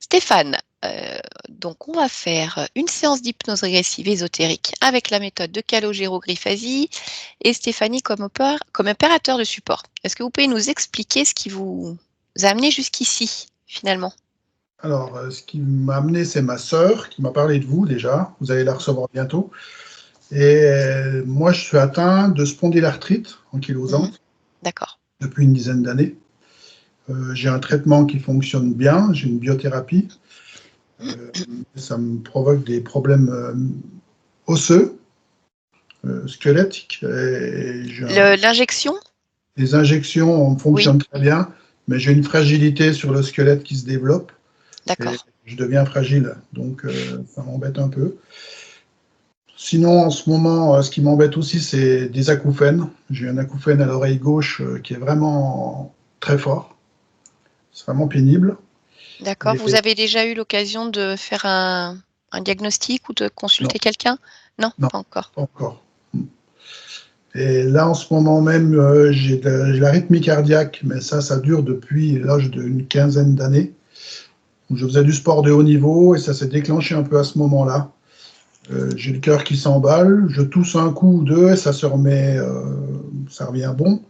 Stéphane, donc on va faire une séance d'hypnose régressive ésotérique avec la méthode de Calogero Griffasi et Stéphanie comme opérateur de support. Est-ce que vous pouvez nous expliquer ce qui vous a amené jusqu'ici, finalement? Alors, ce qui m'a amené, c'est ma sœur qui m'a parlé de vous déjà. Vous allez la recevoir bientôt. Et moi, je suis atteint de spondylarthrite ankylosante D'accord. depuis une dizaine d'années. J'ai un traitement qui fonctionne bien, j'ai une biothérapie. Ça me provoque des problèmes osseux, squelettiques. L'injection? Les injections fonctionnent très bien, mais j'ai une fragilité sur le squelette qui se développe. Et D'accord. je deviens fragile, donc ça m'embête un peu. Sinon, en ce moment, ce qui m'embête aussi, c'est des acouphènes. J'ai un acouphène à l'oreille gauche qui est vraiment très fort. C'est vraiment pénible. D'accord. Et Vous avez déjà eu l'occasion de faire un diagnostic ou de non, consulter quelqu'un? Non, non, pas encore. pas encore. Et là, en ce moment même, j'ai de l'arythmie cardiaque, mais ça dure depuis l'âge d'une quinzaine d'années. Je faisais du sport de haut niveau et ça s'est déclenché un peu à ce moment-là. J'ai le cœur qui s'emballe, je tousse un coup ou deux et ça se remet, ça revient bon.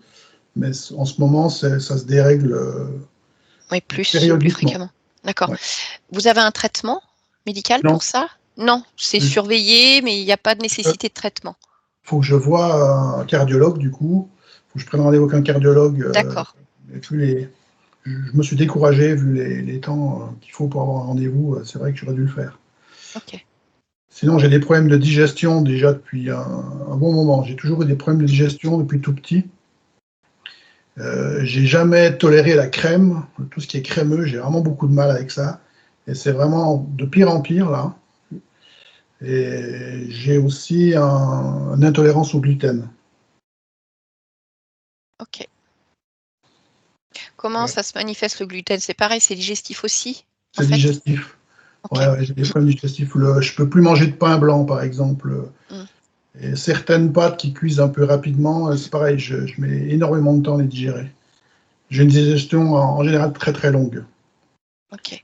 Mais en ce moment, ça se dérègle Oui, plus périodiquement. fréquemment. D'accord. Ouais. Vous avez un traitement médical Non, pour ça? Non, c'est surveillé, mais il n'y a pas de nécessité de traitement. faut que je voie un cardiologue du coup. Faut que je prenne rendez-vous avec un cardiologue. D'accord. Et je me suis découragé vu les temps qu'il faut pour avoir un rendez-vous. C'est vrai que j'aurais dû le faire. Ok. Sinon, j'ai des problèmes de digestion déjà depuis un bon moment. J'ai toujours eu des problèmes de digestion depuis tout petit. J'ai jamais toléré la crème, tout ce qui est crémeux, j'ai vraiment beaucoup de mal avec ça. Et c'est vraiment de pire en pire là. Et j'ai aussi une intolérance au gluten. Ok. Comment Ouais. ça se manifeste le gluten? C'est pareil, c'est digestif aussi, en C'est fait? digestif. Ok. Ouais, j'ai des problèmes digestifs. Je peux plus manger de pain blanc, par exemple. Mm. Et certaines pâtes qui cuisent un peu rapidement, c'est pareil, je mets énormément de temps à les digérer. J'ai une digestion en général très très longue. Ok.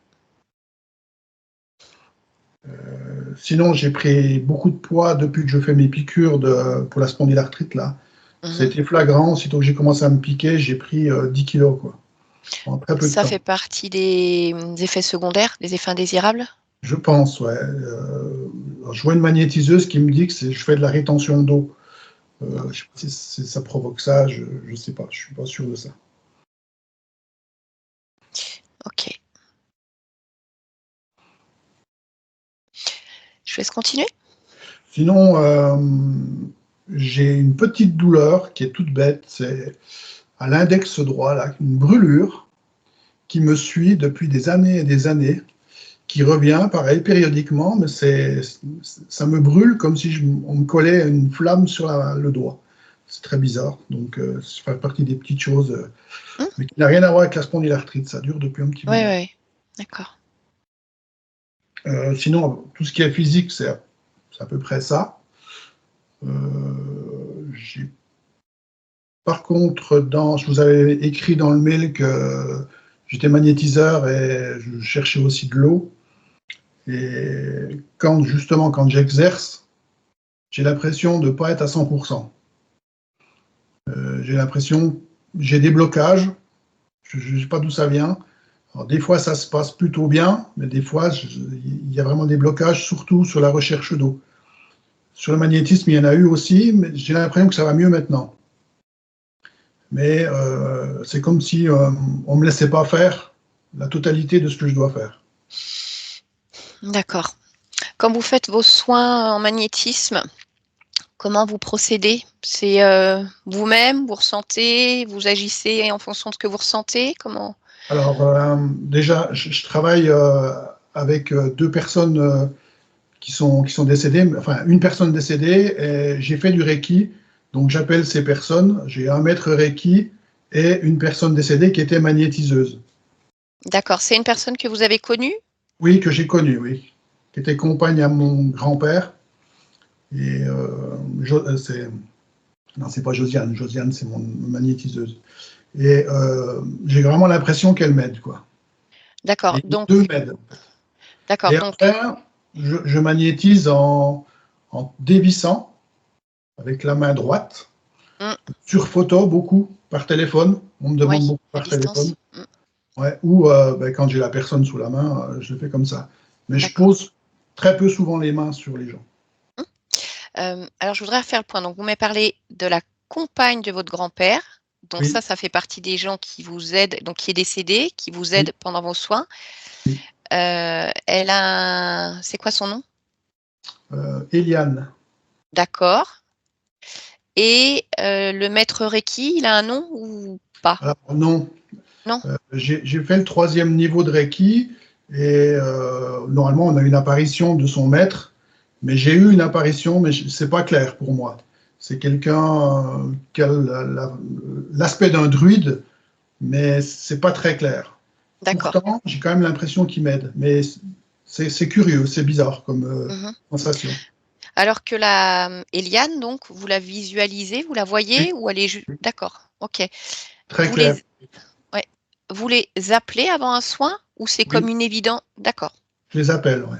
Sinon, j'ai pris beaucoup de poids depuis que je fais mes piqûres pour la spondylarthrite là. Mhm. C'était flagrant. Aussitôt que j'ai commencé à me piquer, j'ai pris 10 kilos quoi, en très peu de Ça temps. fait partie des effets secondaires, des effets indésirables? Je pense, ouais. Je vois une magnétiseuse qui me dit que je fais de la rétention d'eau. Je sais pas si ça provoque ça, je ne sais pas, je suis pas sûr de ça. Ok. Je laisse continuer? Sinon, j'ai une petite douleur qui est toute bête, c'est à l'index droit, là, une brûlure qui me suit depuis des années et des années, qui revient, pareil, périodiquement, mais ça me brûle comme si on me collait une flamme sur le doigt. C'est très bizarre, donc ça fait partie des petites choses, mais qui n'a rien à voir avec la spondylarthrite, ça dure depuis un petit Oui, moment. oui. D'accord. Sinon, tout ce qui est physique, c'est à peu près ça. J'ai Par contre, je vous avais écrit dans le mail que j'étais magnétiseur et je cherchais aussi de l'eau. Et justement, quand j'exerce, j'ai l'impression de ne pas être à 100%. J'ai l'impression, j'ai des blocages, je ne sais pas d'où ça vient. Alors, des fois, ça se passe plutôt bien, mais des fois, il y a vraiment des blocages, surtout sur la recherche d'eau. Sur le magnétisme, il y en a eu aussi, mais j'ai l'impression que ça va mieux maintenant. Mais c'est comme si on ne me laissait pas faire la totalité de ce que je dois faire. D'accord. Quand vous faites vos soins en magnétisme, comment vous procédez? C'est vous-même, vous ressentez, vous agissez en fonction de ce que vous ressentez? Comment? Alors, déjà, je travaille avec deux personnes qui sont décédées, enfin, une personne décédée, et j'ai fait du Reiki, donc j'appelle ces personnes, j'ai un maître Reiki et une personne décédée qui était magnétiseuse. D'accord. C'est une personne que vous avez connue? Oui, que j'ai connue, oui, qui était compagne à mon grand-père. Et non, c'est pas Josiane. Josiane, c'est mon magnétiseuse. Et j'ai vraiment l'impression qu'elle m'aide, quoi. D'accord. Et les Donc, deux m'aident. d'accord. Et Donc, après, je magnétise en dévissant avec la main droite. mm, Sur photo, beaucoup, par téléphone. On me demande oui, beaucoup à par téléphone. distance. Ouais. Ou ben, quand j'ai la personne sous la main, je le fais comme ça. Mais je D'accord. pose très peu souvent les mains sur les gens. Alors, je voudrais faire le point. Donc, vous m'avez parlé de la compagne de votre grand-père. Donc, Oui, ça fait partie des gens qui vous aident, donc qui est décédé, qui vous oui, aident pendant vos soins. oui. Elle a c'est quoi son nom? Eliane. D'accord. Et le maître Reiki, il a un nom ou pas? Alors, non, Non? j'ai fait le 3e niveau de Reiki et normalement, on a une apparition de son maître, mais j'ai eu une apparition, mais c'est pas clair pour moi. C'est quelqu'un qui a l'aspect d'un druide, mais c'est pas très clair. D'accord. Pourtant, j'ai quand même l'impression qu'il m'aide, mais c'est curieux, c'est bizarre comme Mmh. sensation. Alors que la, Eliane donc, vous la visualisez, vous la Oui, voyez ou elle est ju d'accord, OK. très Vous clair. les Ouais, vous les appelez avant un soin ou c'est comme Oui, une évidence? D'accord, je les appelle, ouais.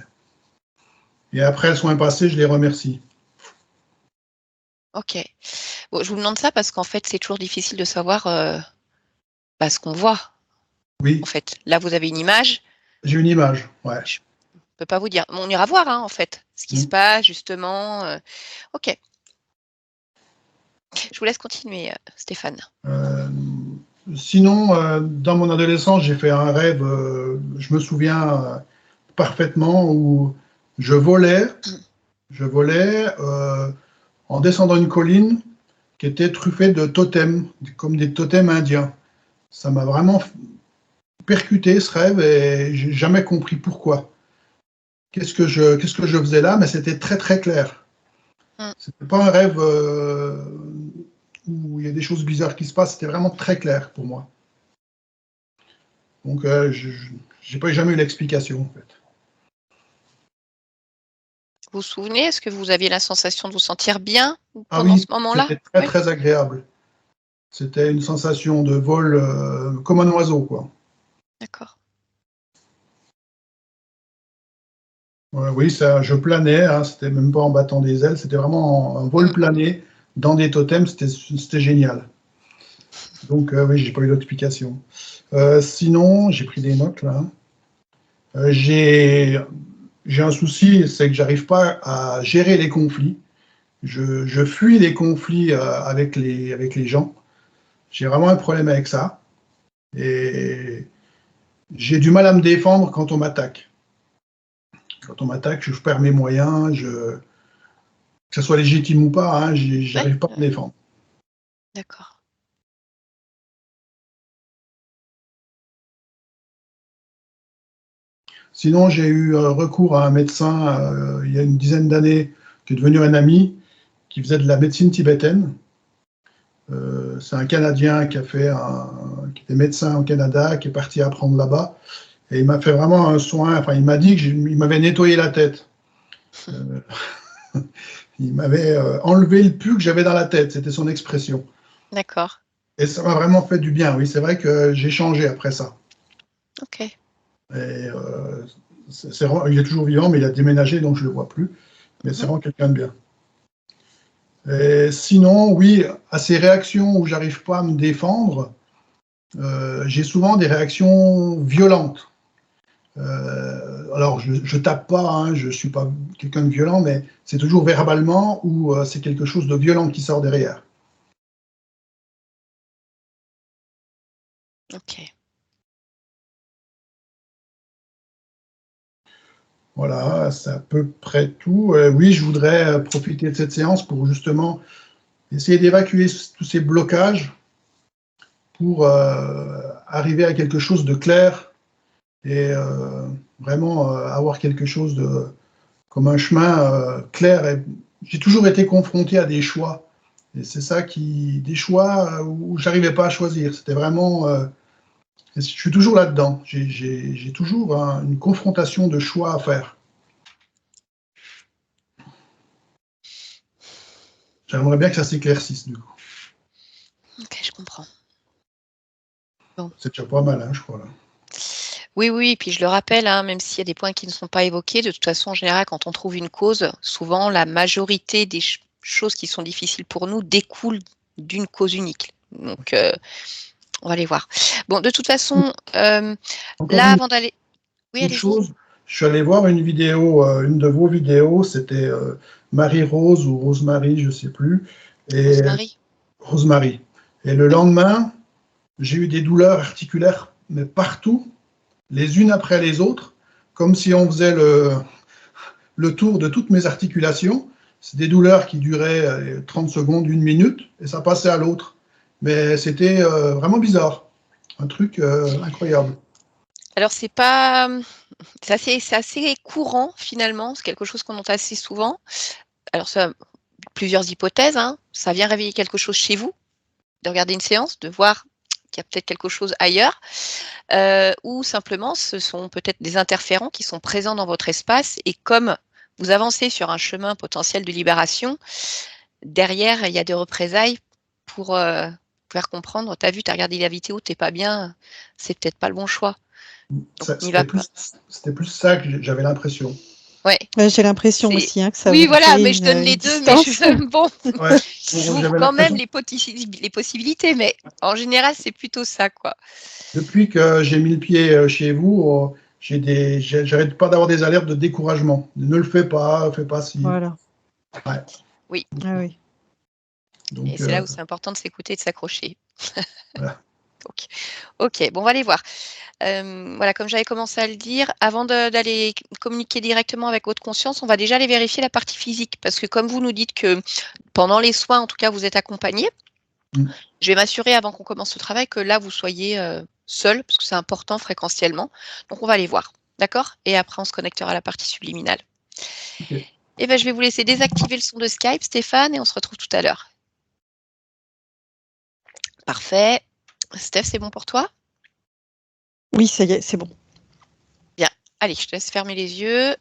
Et après le soin passé, je les remercie. OK. Bon, je vous demande ça parce qu'en fait, c'est toujours difficile de savoir, bah, ce qu'on voit, en Oui, fait. Là, vous avez une image, j'ai une image, ouais. je peux pas vous dire. On ira voir, hein, en fait, ce qui se Mm. passe justement, OK. Je vous laisse continuer, Stéphane. Euh, Sinon, dans mon adolescence, j'ai fait un rêve, je me souviens parfaitement, où je volais, je volais en descendant une colline qui était truffée de totems, comme des totems indiens. Ça m'a vraiment percuté ce rêve et j'ai jamais compris pourquoi. Qu'est-ce que je faisais là, mais c'était très très clair. Mmh. C'était pas un rêve où il y a des choses bizarres qui se passent, c'était vraiment très clair pour moi. Donc je n'ai pas jamais eu l'explication en fait. Vous vous souvenez, est-ce que vous aviez la sensation de vous sentir bien Ah pendant ce oui, moment-là? c'était très Oui? très agréable. C'était une sensation de vol comme un oiseau quoi. D'accord. Oui, ça, je planais, hein, c'était même pas en battant des ailes, c'était vraiment un vol Mmh. plané dans des totems, c'était génial. Donc oui, j'ai pas eu d'explication. Sinon, j'ai pris des notes là. J'ai un souci, c'est que j'arrive pas à gérer les conflits. Je fuis les conflits avec les gens. J'ai vraiment un problème avec ça. Et j'ai du mal à me défendre quand on m'attaque. Quand on m'attaque, je perds mes moyens, que ce soit légitime ou pas, hein, Ouais, j'arrive pas à me défendre. d'accord. Sinon, j'ai eu recours à un médecin il y a une dizaine d'années, qui est devenu un ami, qui faisait de la médecine tibétaine. C'est un Canadien qui était médecin au Canada, qui est parti apprendre là-bas. Et il m'a fait vraiment un soin. Enfin, il m'a dit qu'il m'avait nettoyé la tête. Euh, il m'avait enlevé le pu que j'avais dans la tête. C'était son expression. D'accord. Et ça m'a vraiment fait du bien. Oui, c'est vrai que j'ai changé après ça. OK. Et, il est toujours vivant, mais il a déménagé, donc je ne le vois plus. Mais c'est Mmh. vraiment quelqu'un de bien. Et sinon, oui, à ces réactions où j'arrive pas à me défendre, j'ai souvent des réactions violentes. Alors, je tape pas, hein, je suis pas quelqu'un de violent, mais c'est toujours verbalement ou c'est quelque chose de violent qui sort derrière. OK. Voilà, c'est à peu près tout. Oui, je voudrais profiter de cette séance pour justement essayer d'évacuer tous ces blocages pour arriver à quelque chose de clair et vraiment avoir quelque chose de comme un chemin clair. J'ai toujours été confronté à des choix. Et c'est ça des choix où j'arrivais pas à choisir. C'était vraiment, je suis toujours là-dedans. J'ai toujours une confrontation de choix à faire. J'aimerais bien que ça s'éclaircisse, du coup. OK, je comprends. Bon, C'est déjà pas mal, hein, je crois, là. Oui, oui, puis je le rappelle, hein, même s'il y a des points qui ne sont pas évoqués, de toute façon, en général, quand on trouve une cause, souvent la majorité des choses qui sont difficiles pour nous découlent d'une cause unique. Donc, on va les voir. Bon, de toute façon, Encore là, avant d'aller... Oui, une allez-y. chose, je suis allé voir une vidéo, une de vos vidéos, c'était Marie-Rose ou Rosemary, je ne sais plus, et Rosemary. Rosemary. Et le lendemain, j'ai eu des douleurs articulaires, mais partout, les unes après les autres, comme si on faisait le tour de toutes mes articulations. C'est des douleurs qui duraient 30 secondes, une minute, et ça passait à l'autre. Mais c'était vraiment bizarre, un truc incroyable. Alors, c'est pas... C'est assez courant, finalement. C'est quelque chose qu'on entend assez souvent. Alors, ça, plusieurs hypothèses, hein. Ça vient réveiller quelque chose chez vous, de regarder une séance, de voir qu'il y a peut-être quelque chose ailleurs, ou simplement ce sont peut-être des interférents qui sont présents dans votre espace et comme vous avancez sur un chemin potentiel de libération, derrière il y a des représailles pour faire comprendre, t'as vu, t'as regardé la vidéo, t'es pas bien, c'est peut-être pas le bon choix. Donc n'y va pas. C'était plus ça que j'avais l'impression. Ouais, J'ai l'impression c'est... aussi que ça Oui, vous voilà, crée mais je donne les une deux, mais distance. bon, Ouais, j'ouvre j'avais quand même l'impression. les possibilités, mais en général, c'est plutôt ça, quoi. Depuis que j'ai mis le pied chez vous, j'arrête pas d'avoir des alertes de découragement. Ne le fais pas si. Voilà. Ouais. Oui. Ah oui. Et Donc, c'est là où c'est important de s'écouter et de s'accrocher. voilà. Donc, ok, bon, on va les voir. Voilà, comme j'avais commencé à le dire, avant d'aller communiquer directement avec votre conscience, on va déjà aller vérifier la partie physique. Parce que comme vous nous dites que pendant les soins, en tout cas, vous êtes accompagné, je vais m'assurer avant qu'on commence le travail que là, vous soyez seul, parce que c'est important fréquentiellement. Donc, on va aller voir. D'accord? Et après, on se connectera à la partie subliminale. Ok. Et ben, je vais vous laisser désactiver le son de Skype, Stéphane, et on se retrouve tout à l'heure. Parfait. Steph, c'est bon pour toi? Oui, ça y est, c'est bon. Bien. Allez, je te laisse fermer les yeux.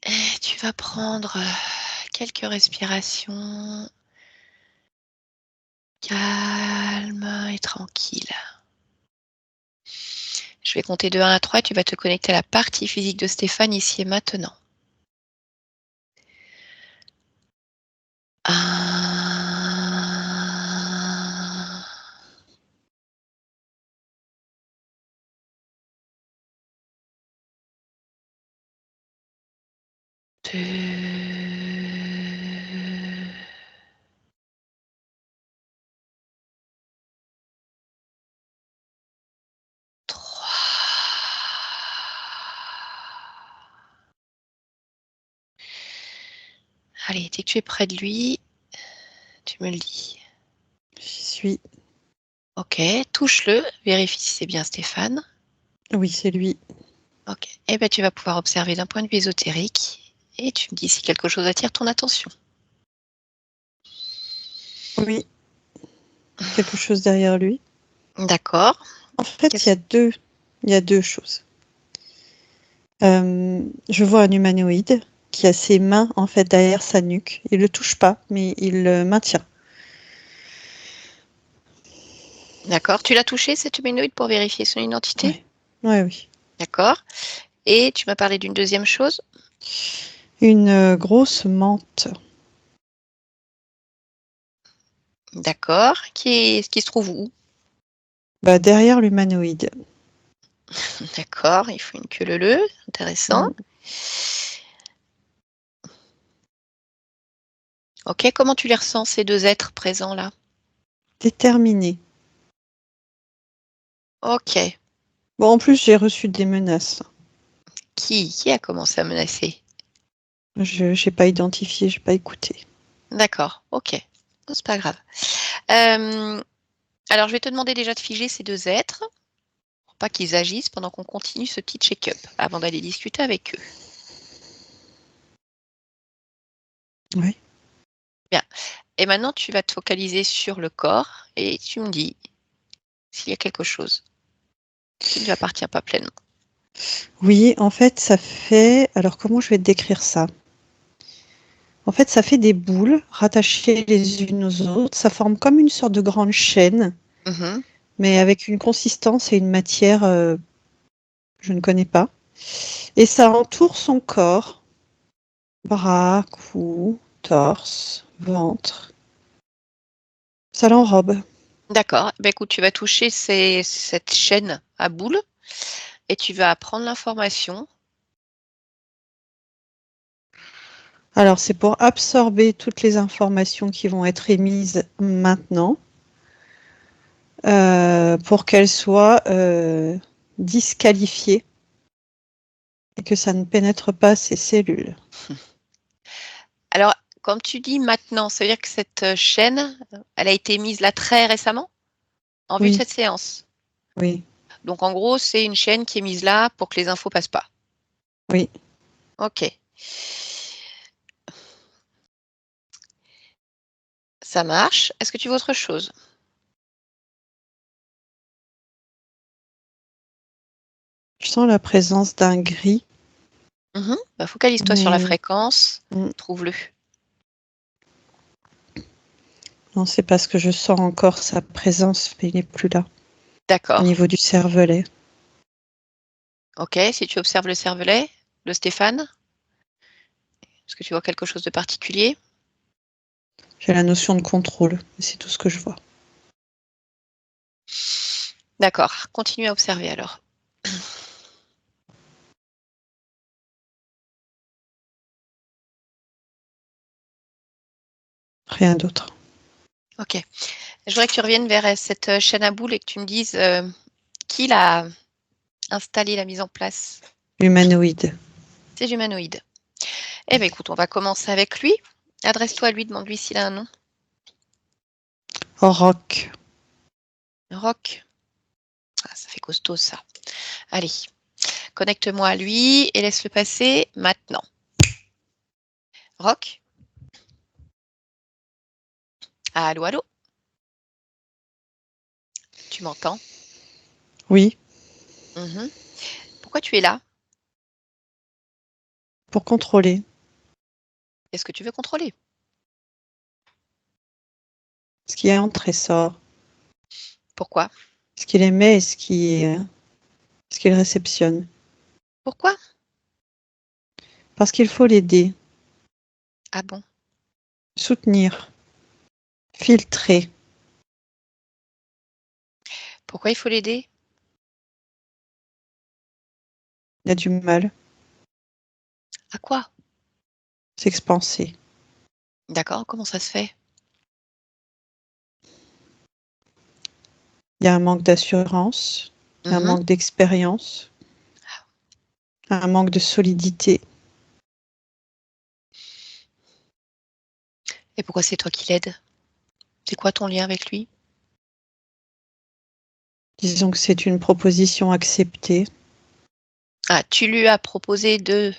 Et tu vas prendre quelques respirations calmes et tranquilles. Je vais compter de 1 à 3 et tu vas te connecter à la partie physique de Stéphane ici et maintenant. 1, 2, 3. Allez, dès que tu es près de lui, tu me le dis. J'y suis. Ok, touche-le, vérifie si c'est bien Stéphane. Oui, c'est lui. Ok, et bien tu vas pouvoir observer d'un point de vue ésotérique et tu me dis si quelque chose attire ton attention. Oui. Quelque chose derrière lui. D'accord. En fait, il y a deux choses. Je vois un humanoïde qui a ses mains en fait derrière sa nuque. Il le touche pas, mais il le maintient. D'accord. Tu l'as touché, cet humanoïde, pour vérifier son identité? Oui. D'accord. Et tu m'as parlé d'une deuxième chose? Une grosse mante. D'accord. Qui se trouve où? Bah, derrière l'humanoïde. D'accord. Il faut une queue leu-leu. Intéressant. Ok. Comment tu les ressens, ces deux êtres présents là? Déterminé. Ok. Bon, en plus, j'ai reçu des menaces. Qui a commencé à menacer? Je n'ai pas identifié, j'ai pas écouté. D'accord. Ok. Oh, c'est pas grave. Alors, je vais te demander déjà de figer ces deux êtres pour pas qu'ils agissent pendant qu'on continue ce petit check-up avant d'aller discuter avec eux. Oui. Bien. Et maintenant, tu vas te focaliser sur le corps et tu me dis s'il y a quelque chose qui ne lui appartient pas pleinement. Oui, en fait, ça fait. Alors, comment je vais te décrire ça? En fait, ça fait des boules rattachées les unes aux autres. Ça forme comme une sorte de grande chaîne. Mhm. mais avec une consistance et une matière je ne connais pas. Et ça entoure son corps, bras, cou, torse, ventre. Ça l'enrobe. D'accord. Ben, écoute, tu vas toucher cette chaîne à boules et tu vas prendre l'information. Alors, c'est pour absorber toutes les informations qui vont être émises maintenant, pour qu'elles soient disqualifiées et que ça ne pénètre pas ces cellules. Alors, quand tu dis maintenant, ça veut dire que cette chaîne, elle a été mise là très récemment en vue de Oui, cette séance. oui, Donc, en gros, c'est une chaîne qui est mise là pour que les infos passent pas. oui. Ok. Ça marche. Est-ce que tu veux autre chose? Je sens la présence d'un gris, Bah, focalise-toi sur la mais fréquence. Trouve-le. non, c'est parce que je sens encore sa présence, mais il n'est plus là, au D'accord. niveau du cervelet. Ok. Si tu observes le cervelet de Stéphane, est-ce que tu vois quelque chose de particulier? J'ai la notion de contrôle, et c'est tout ce que je vois. D'accord. Continue à observer alors. Rien d'autre. Ok. Je voudrais que tu reviennes vers cette chaîne à boules et que tu me dises qui l'a installée, la mise en place. Humanoïde. C'est humanoïde. Eh bien, écoute, on va commencer avec lui. Adresse-toi à lui, demande-lui s'il a un nom. Roc. Rock. Ah, ça fait costaud, ça. Allez, connecte-moi à lui et laisse-le passer maintenant. Rock. Allô, allô. Tu m'entends? Oui, Mhm. Pourquoi tu es là? pour contrôler Est-ce que tu veux contrôler? ce qui entre et sort, Pourquoi? ce qu'il émet et ce qu'il réceptionne. Pourquoi? Parce qu'il faut l'aider, Ah bon? soutenir, filtrer. Pourquoi il faut l'aider? Il a du mal, À quoi? s'expanser. D'accord, comment ça se fait? Il y a un manque d'assurance, un Mhm. manque d'expérience, un manque de solidité. Et pourquoi c'est toi qui l'aides? C'est quoi ton lien avec lui? Disons que c'est une proposition acceptée. Ah, tu lui as proposé de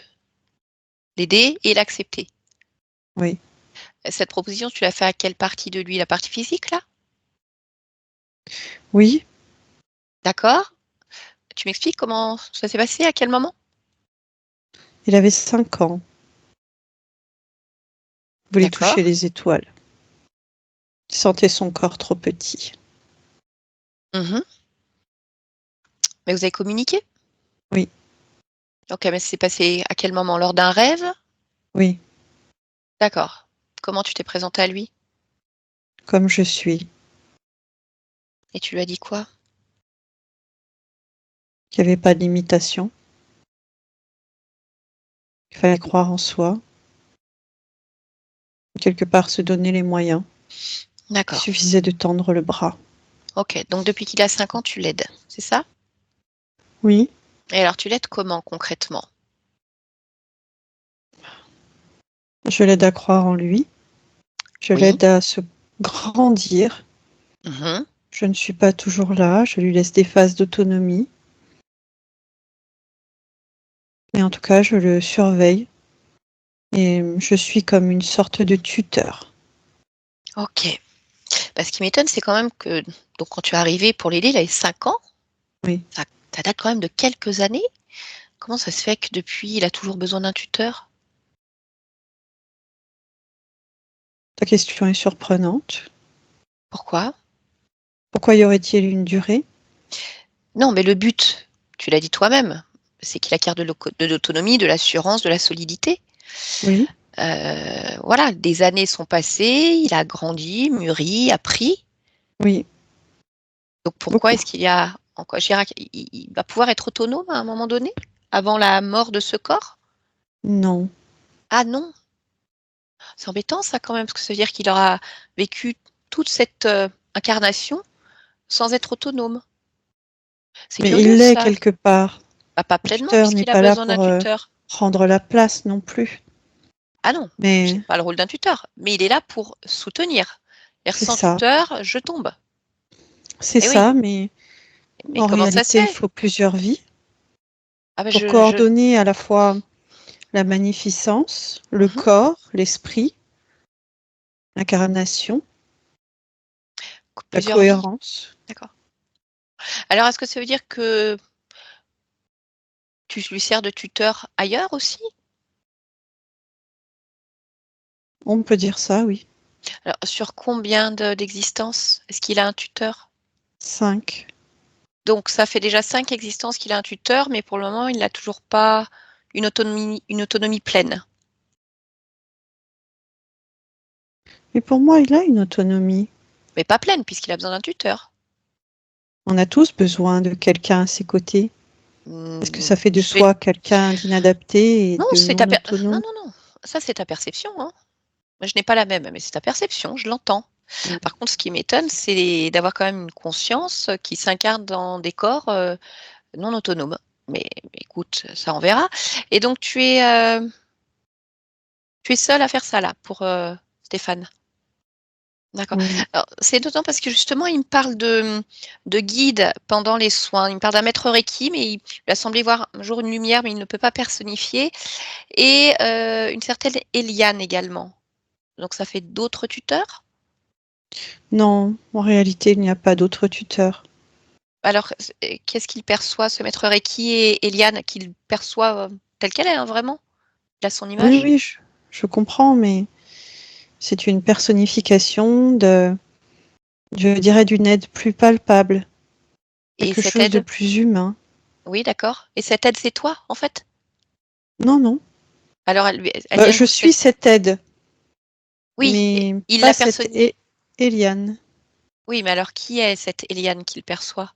l'aider et l'accepter. Oui, Cette proposition, tu l'as fait à quelle partie de lui? La partie physique, là? oui, D'accord? Tu m'expliques comment ça s'est passé? À quel moment? il avait 5 ans. Il voulait D'accord. toucher les étoiles. Il sentait son corps trop petit. Mhm. Mais vous avez communiqué? Oui, Ok, mais c'est passé à quel moment? Lors d'un rêve? oui, D'accord. Comment tu t'es présenté à lui? comme je suis. Et tu lui as dit quoi? Il n'y avait pas de limitation. Il fallait croire en soi. Quelque part se donner les moyens. Il D'accord. suffisait de tendre le bras. Ok, donc depuis qu'il a 5 ans, tu l'aides, c'est ça? Oui, Et alors, tu l'aides comment concrètement? je l'aide à croire en lui. Je Oui. l'aide à se grandir. Mhm. Je ne suis pas toujours là. Je lui laisse des phases d'autonomie. Mais en tout cas, je le surveille. Et je suis comme une sorte de tuteur. Ok. Bah, ce qui m'étonne, c'est quand même que donc quand tu es arrivé pour l'aider, il avait 5 ans. Oui. Ça date quand même de quelques années. Comment ça se fait que depuis, il a toujours besoin d'un tuteur? Ta question est surprenante. Pourquoi? Pourquoi y aurait-il une durée? Non, mais le but, tu l'as dit toi-même, c'est qu'il acquiert de l'autonomie, de l'assurance, de la solidité. Oui. Voilà, des années sont passées, il a grandi, mûri, appris. Oui, Donc pourquoi beaucoup. est-ce qu'il y a encore Chirac, il va pouvoir être autonome à un moment donné, avant la mort de ce corps? Non. Ah non, c'est embêtant ça quand même, parce que ça veut dire qu'il aura vécu toute cette incarnation sans être autonome. C'est Mais curieux il l'est ça. quelque part. Bah, pas Le pleinement, tuteur n'est puisqu'il a pas là besoin d'un pour tuteur. prendre la place non plus. Ah non, Mais c'est pas le rôle d'un tuteur, mais il est là pour soutenir. C'est-à-dire, c'est sans ça. tuteur, je tombe. C'est Eh oui, ça, mais mais en comment ça se réalité, il fait? faut plusieurs vies Ah ben pour coordonner à la fois la magnificence, le Mhm. corps, l'esprit, l'incarnation, la Plusieurs vies. cohérence. D'accord. Alors, est-ce que ça veut dire que tu lui sers de tuteur ailleurs aussi? On peut dire ça, oui. Alors, sur combien d'existences est-ce qu'il a un tuteur? 5. Donc, ça fait déjà 5 existences qu'il a un tuteur, mais pour le moment, il n'a toujours pas une autonomie pleine. Mais pour moi, il a une autonomie. Mais pas pleine, puisqu'il a besoin d'un tuteur. On a tous besoin de quelqu'un à ses côtés. Est-ce que ça fait de Je vais... soi quelqu'un d'inadapté et Non, de non Non, autonome? non, non. Ça, c'est ta perception, hein. Moi, je n'ai pas la même, mais c'est ta perception, je l'entends. Mm. Par contre, ce qui m'étonne, c'est d'avoir quand même une conscience qui s'incarne dans des corps non autonomes. Mais écoute, ça on verra. Et donc, tu es seule à faire ça là, pour Stéphane. D'accord. Oui. Alors, c'est d'autant parce que justement, il me parle de guide pendant les soins. Il me parle d'un maître Reiki, mais il lui a semblé voir un jour une lumière, mais il ne peut pas personnifier. Et une certaine Eliane également. Donc, ça fait d'autres tuteurs? Non, en réalité, il n'y a pas d'autre tuteur. Alors, qu'est-ce qu'il perçoit, ce maître Reiki et Eliane, qu'il perçoit telle qu'elle est, hein, vraiment? Il a son Oui, image? oui, je comprends, mais c'est une personnification de, je dirais, d'une aide plus palpable, Et quelque cette chose de aide? plus humain. Oui, d'accord. Et cette aide, c'est toi, en fait? Non, non. Alors, elle vient Je d'où suis cette... cette aide, Oui, mais il pas la cette personne. Eliane. Oui, mais alors, qui est cette Eliane qu'il perçoit?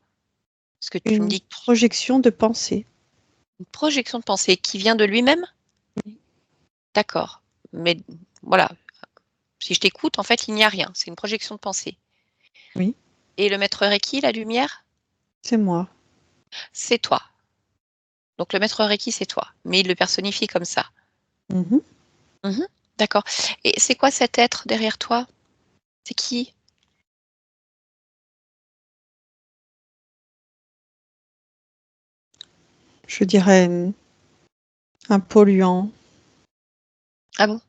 Parce que tu me Une dis projection de pensée. une projection de pensée qui vient de lui-même? D'accord. Mais voilà, si je t'écoute, en fait, il n'y a rien. C'est une projection de pensée. Oui, Et le maître Reiki, la lumière, c'est moi. c'est toi. Donc, le maître Reiki, c'est toi. Mais il le personnifie comme ça. Mhm. Mhm. D'accord. Et c'est quoi cet être derrière toi? C'est qui? Je dirais un polluant. Ah bon?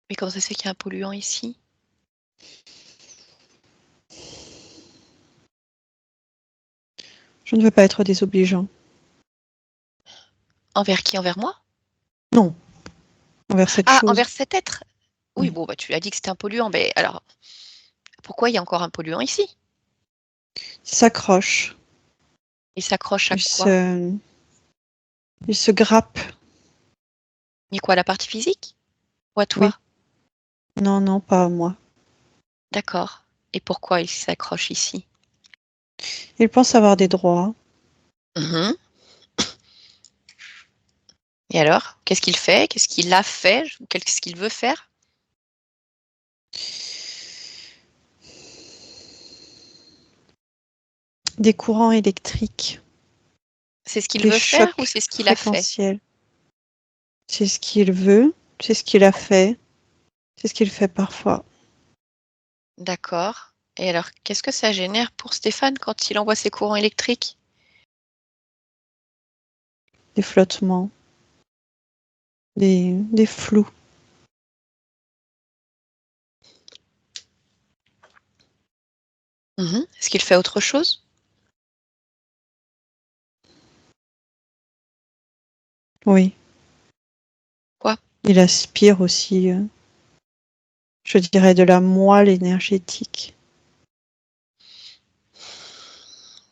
Mais comment ça se fait qu'il y a un polluant ici? Je ne veux pas être désobligeant. Envers qui? Envers moi? Non, envers cette Ah, chose. envers cet être? Oui, Oui. bon, bah, tu l'as dit que c'était un polluant. Mais alors, pourquoi il y a encore un polluant ici? Il s'accroche. Il s'accroche à Il quoi? se, il se grappe. Mais quoi, à la partie physique? Ou à Oui. toi? Non, non, pas à moi. D'accord. Et pourquoi il s'accroche ici? Il pense avoir des droits. Mhm. Et alors, qu'est-ce qu'il fait? Qu'est-ce qu'il a fait? Qu'est-ce qu'il veut faire? Des courants électriques. C'est ce qu'il Des veut faire ou chocs c'est ce qu'il a fait? fréquentiels. C'est ce qu'il veut. C'est ce qu'il a fait. C'est ce qu'il fait parfois. D'accord. Et alors, qu'est-ce que ça génère pour Stéphane quand il envoie ses courants électriques? Des flottements. Des flous. Mhm. Est-ce qu'il fait autre chose? Oui. Quoi? Il aspire aussi, je dirais, de la moelle énergétique.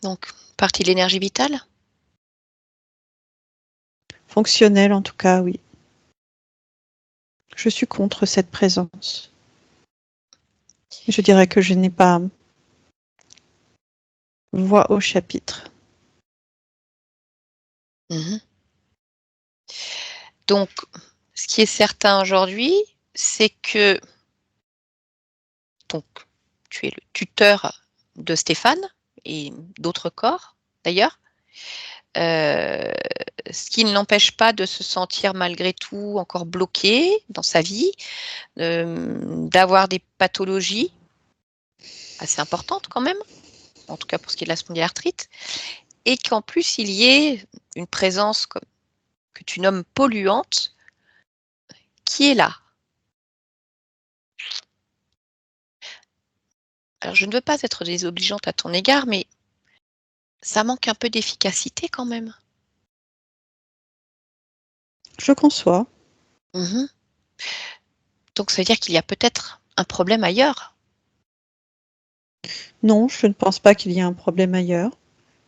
Donc, partie de l'énergie vitale. Fonctionnel, en tout cas, oui. Je suis contre cette présence. Je dirais que je n'ai pas voix au chapitre. Mhm. Donc, ce qui est certain aujourd'hui, c'est que donc, tu es le tuteur de Stéphane et d'autres corps, d'ailleurs. Ce qui ne l'empêche pas de se sentir malgré tout encore bloqué dans sa vie, d'avoir des pathologies assez importantes quand même, en tout cas pour ce qui est de la spondylarthrite, et qu'en plus il y ait une présence que tu nommes polluante qui est là. Alors je ne veux pas être désobligeante à ton égard, mais ça manque un peu d'efficacité quand même. Je conçois. Mhm. Donc ça veut dire qu'il y a peut-être un problème ailleurs. Non, je ne pense pas qu'il y ait un problème ailleurs.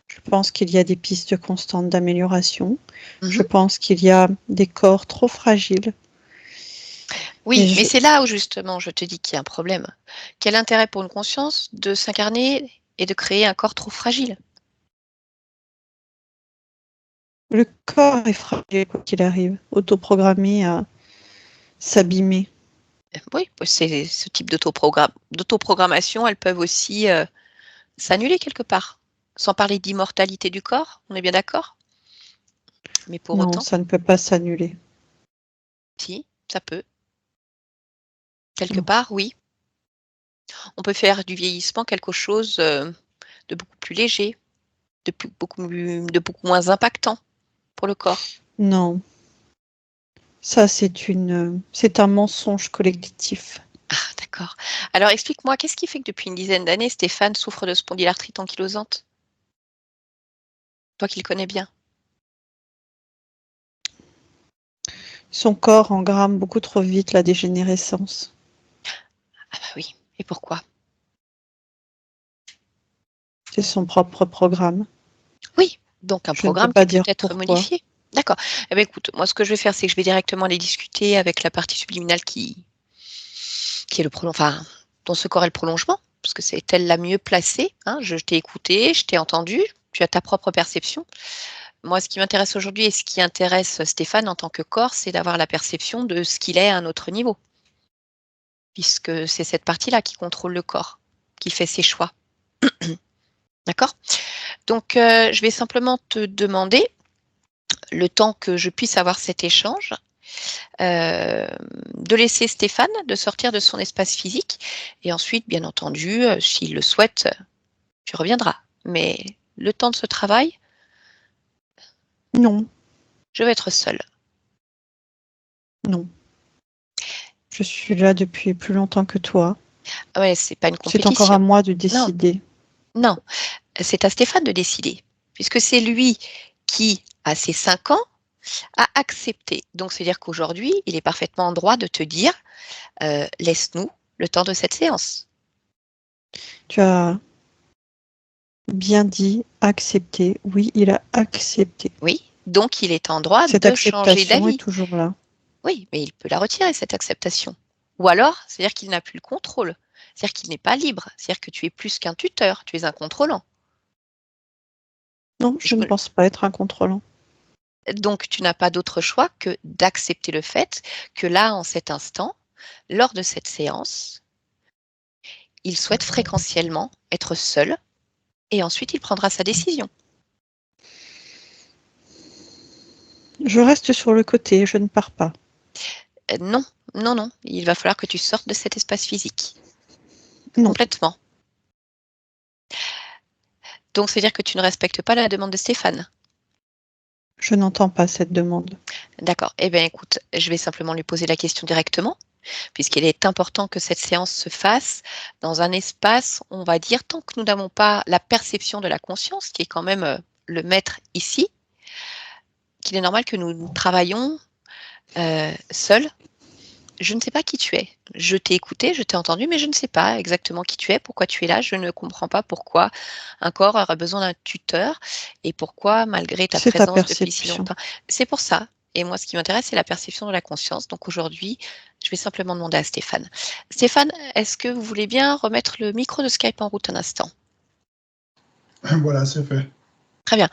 Je pense qu'il y a des pistes constantes d'amélioration. Je Mhm. pense qu'il y a des corps trop fragiles. Oui, mais c'est là où justement je te dis qu'il y a un problème. Quel intérêt pour une conscience de s'incarner et de créer un corps trop fragile? Le corps est fragile, quoi qu'il arrive, autoprogrammé à s'abîmer. Oui, c'est ce type d'autoprogrammation, elles peuvent aussi s'annuler quelque part. Sans parler d'immortalité du corps, on est bien d'accord? Mais pour Non, autant, ça ne peut pas s'annuler. si, ça peut. Quelque Non. part, oui. On peut faire du vieillissement quelque chose de beaucoup plus léger, de beaucoup moins impactant pour le corps. Non. Ça, c'est un mensonge collectif. Ah, d'accord. Alors explique-moi, qu'est-ce qui fait que depuis une dizaine d'années, Stéphane souffre de spondylarthrite ankylosante? Toi qui le connais bien. Son corps engramme beaucoup trop vite la dégénérescence. Ah bah oui. Et pourquoi? C'est son propre programme. Oui, donc un Je ne peux programme qui pas peut dire être pourquoi. modifié. D'accord. Eh bien, écoute, moi, ce que je vais faire, c'est que je vais directement aller discuter avec la partie subliminale qui est le enfin, dont ce corps est le prolongement, parce que c'est elle la mieux placée. Hein. Je t'ai écouté, je t'ai entendu, tu as ta propre perception. Moi, ce qui m'intéresse aujourd'hui et ce qui intéresse Stéphane en tant que corps, c'est d'avoir la perception de ce qu'il est à un autre niveau, puisque c'est cette partie-là qui contrôle le corps, qui fait ses choix. D'accord? Donc, je vais simplement te demander, le temps que je puisse avoir cet échange, de laisser Stéphane de sortir de son espace physique et ensuite, bien entendu, s'il le souhaite, tu reviendras. Mais le temps de ce travail, Non, je vais être seule. non. Je suis là depuis plus longtemps que toi. Ah ouais, c'est pas une C'est encore à compétition. moi de Non, décider. non, c'est à Stéphane de décider, puisque c'est lui qui, à ses 5 ans, a accepté. Donc, c'est-à-dire qu'aujourd'hui, il est parfaitement en droit de te dire, laisse-nous le temps de cette séance. Tu as bien dit accepter. Oui, il a accepté. Oui, donc il est en droit Cette de changer acceptation est d'avis. toujours là. Oui, mais il peut la retirer, cette acceptation. Ou alors, c'est-à-dire qu'il n'a plus le contrôle. C'est-à-dire qu'il n'est pas libre. C'est-à-dire que tu es plus qu'un tuteur, tu es un contrôlant. Non, Je je ne me- pense pas être un contrôlant. Donc, tu n'as pas d'autre choix que d'accepter le fait que là, en cet instant, lors de cette séance, il souhaite fréquentiellement être seul et ensuite il prendra sa décision. Je reste sur le côté, je ne pars pas. Non, non, non, il va falloir que tu sortes de cet espace physique. Non, Complètement. Donc, c'est-à-dire que tu ne respectes pas la demande de Stéphane. je n'entends pas cette demande. D'accord. Eh bien, écoute, je vais simplement lui poser la question directement, puisqu'il est important que cette séance se fasse dans un espace, on va dire, tant que nous n'avons pas la perception de la conscience, qui est quand même le maître ici, qu'il est normal que nous travaillions seuls Je ne sais pas qui tu es. Je t'ai écouté, je t'ai entendu, mais je ne sais pas exactement qui tu es, pourquoi tu es là. Je ne comprends pas pourquoi un corps aurait besoin d'un tuteur et pourquoi, malgré ta C'est ta présence depuis si perception. longtemps. C'est pour ça. Et moi, ce qui m'intéresse, c'est la perception de la conscience. Donc aujourd'hui, je vais simplement demander à Stéphane. Stéphane, est-ce que vous voulez bien remettre le micro de Skype en route un instant? Voilà, c'est fait. Très bien.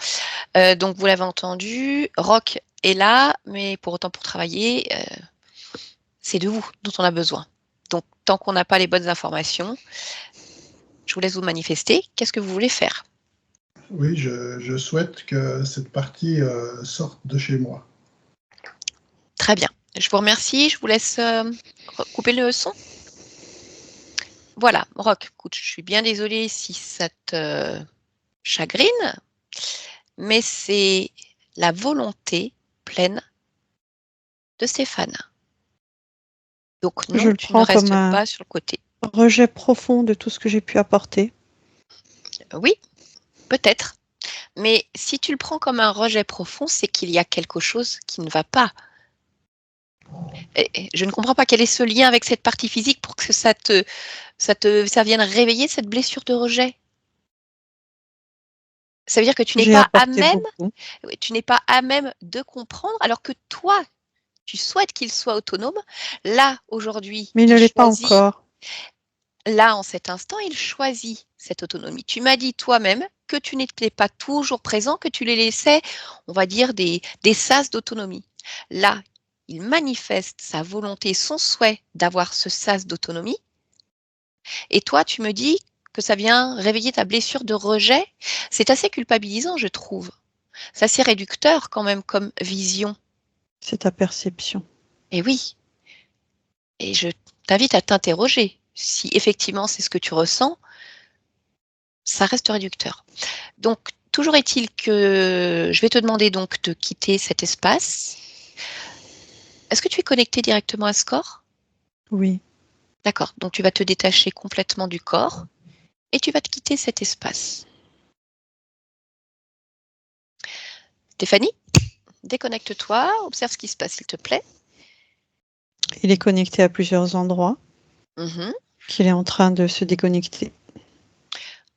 Donc vous l'avez entendu, Rock est là, mais pour autant pour travailler, c'est de vous dont on a besoin. Donc tant qu'on n'a pas les bonnes informations, je vous laisse vous manifester. Qu'est-ce que vous voulez faire? Oui, je souhaite que cette partie sorte de chez moi. Très bien. Je vous remercie. Je vous laisse couper le son. Voilà, Rock, écoute, je suis bien désolée si ça te chagrine, mais c'est la volonté pleine de Stéphane. Donc Je non, le tu ne prends comme restes un pas sur le côté. rejet profond de tout ce que j'ai pu apporter. Oui, peut-être. Mais si tu le prends comme un rejet profond, c'est qu'il y a quelque chose qui ne va pas. Et je ne comprends pas quel est ce lien avec cette partie physique pour que ça vienne réveiller cette blessure de rejet. Ça veut dire que J'ai apporté beaucoup. tu n'es pas à même de comprendre, alors que toi, tu souhaites qu'il soit autonome. Là, aujourd'hui, Mais il il ne l'est pas choisit, encore. là, en cet instant, il choisit cette autonomie. Tu m'as dit toi-même que tu n'étais pas toujours présent, que tu les laissais, on va dire, des sas d'autonomie. Là, il manifeste sa volonté, son souhait d'avoir ce sas d'autonomie. Et toi, tu me dis que ça vient réveiller ta blessure de rejet. C'est assez culpabilisant, je trouve. C'est assez réducteur quand même comme vision. C'est ta perception. Et oui, et je t'invite à t'interroger. Si effectivement c'est ce que tu ressens, ça reste réducteur. Donc, toujours est-il que je vais te demander donc de quitter cet espace. Est-ce que tu es connecté directement à ce corps? Oui. D'accord. Donc, tu vas te détacher complètement du corps et tu vas te quitter cet espace. Stéphanie, déconnecte-toi, observe ce qui se passe, s'il te plaît. Il est connecté à plusieurs endroits, Mhm. qu'il est en train de se déconnecter.